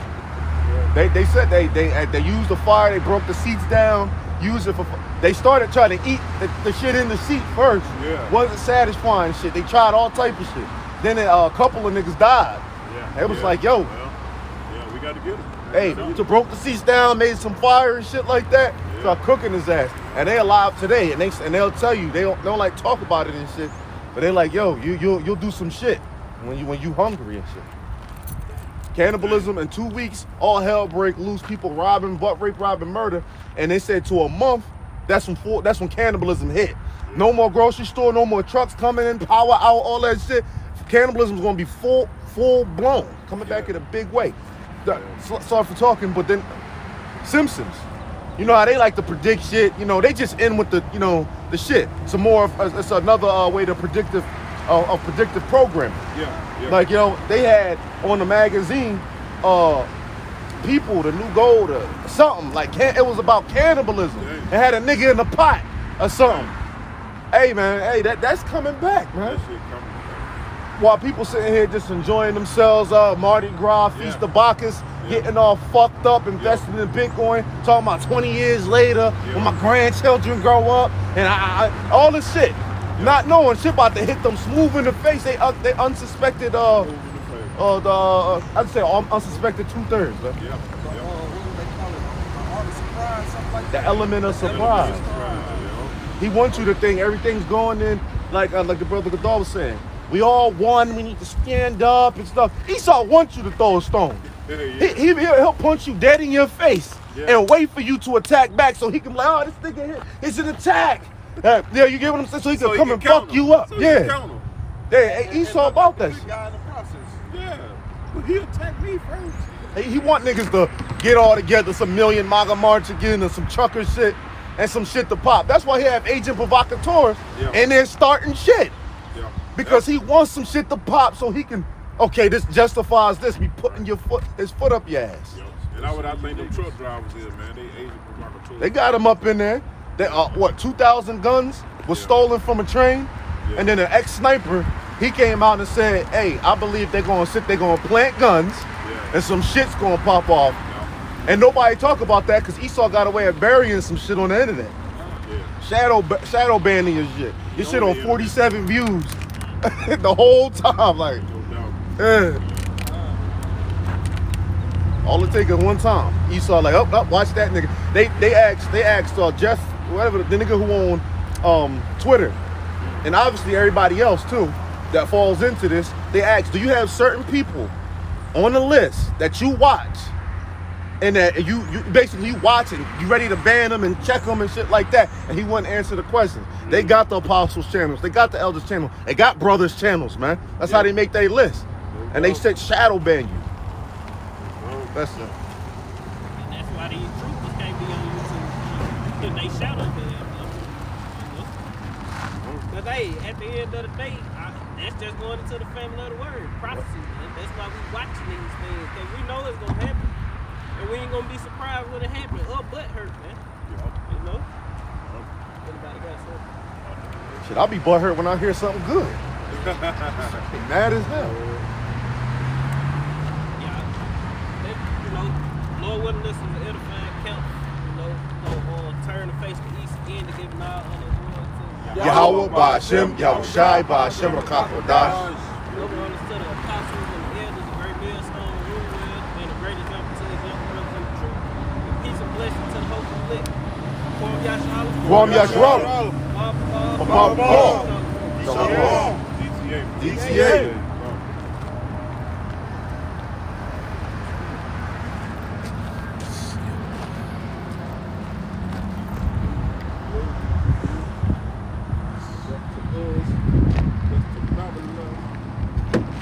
Right. they said they used the fire. They broke the seats down. Used it for. They started trying to eat the shit in the seat first. Yeah. Wasn't satisfying shit. They tried all type of shit. Then a couple of niggas died. Yeah. It was like, yo, Yeah, we got to get him. hey, so broke the seats down, made some fire and shit like that. Start cooking his ass, and they alive today. And they'll tell you they don't like talk about it and shit, but they like, yo, you'll do some shit when you hungry and shit. Cannibalism in 2 weeks, all hell break loose. People robbing, butt rape, robbing, murder, and they said to a month, that's when cannibalism hit. No more grocery store, no more trucks coming in, power out, all that shit. Cannibalism is gonna be full blown, coming back in a big way. Sorry for talking, but then Simpsons, you know how they like to predict shit. You know, they just end with the shit. It's another way to predictive programming. Yeah. Like, they had on the magazine, People, the New Gold, or something like it was about cannibalism. It had a nigga in the pot or something. Hey man, that's coming back, man. That shit coming back. while people sitting here just enjoying themselves, Mardi Gras, Feast of Bacchus, getting all fucked up, investing in Bitcoin, talking about 20 years later when my grandchildren grow up, and I all this shit, not knowing shit about to hit them smooth in the face. They unsuspected, I'd say unsuspected 2/3, man. What do they call it? Art of surprise, something like The that. element of surprise. He wants you to think everything's going in like the brother Gadol was saying. We all won. We need to stand up and stuff. Esau wants you to throw a stone. He'll punch you dead in your face and wait for you to attack back so he can be like, oh, this nigga here, it's an attack. Yeah, you get what I'm saying? So he can come and fuck you up. Yeah, Esau about that shit. Guy in the process. Yeah, but he attacked me first. He want niggas to get all together, some million MAGA march again, and some trucker shit, and some shit to pop. That's why he have agent provocateurs and they're starting shit. Yeah. Because he wants some shit to pop so he can, okay, this justifies this. Be putting his foot up your ass. And that's what I think them truck drivers is, man. They agent provocateurs. They got him up in there. They, 2,000 guns was stolen from a train. And then an ex-sniper, he came out and said, hey, I believe they're going to plant guns and some shit's going to pop off. And nobody talk about that because Esau got away at burying some shit on the internet. Shadow banning your shit. Your shit on 47 views the whole time. Like, all it take is one time. Esau like, oh, watch that nigga. They asked Jeff, whatever, the nigga who on Twitter, and obviously everybody else too that falls into this. They asked, do you have certain people on the list that you watch and that you basically watch and you ready to ban them and check them and shit like that? And he wouldn't answer the question. They got the apostles channels, they got the elders channel, they got brothers channels, man. That's how they make their list. And they said shadow ban you. That's it. And that's why these troopers can't be on YouTube. Because they shadow ban. But hey, at the end of the day, that's just going into the family of the word, prophecy. Man. That's why we watching these things, because we know it's gonna happen. And we ain't gonna be surprised when it happens. Or butt hurt, man. You know? Anybody got something? Shit, I'll be butthurt when I hear something good. Mad as hell. You know, Lord willing, this is an edifying count. You know, turn the face to east again to give an eye on the Lord to Yahweh Ba'Shem, Yahushai Ba'Shem Rakakadash. Look on to the apostles and the elders, the great millstone rule with, and the great example to the young brothers in the truth. And peace and blessing to the hope of the lick. Kwam Yasharal. Bob. DTA.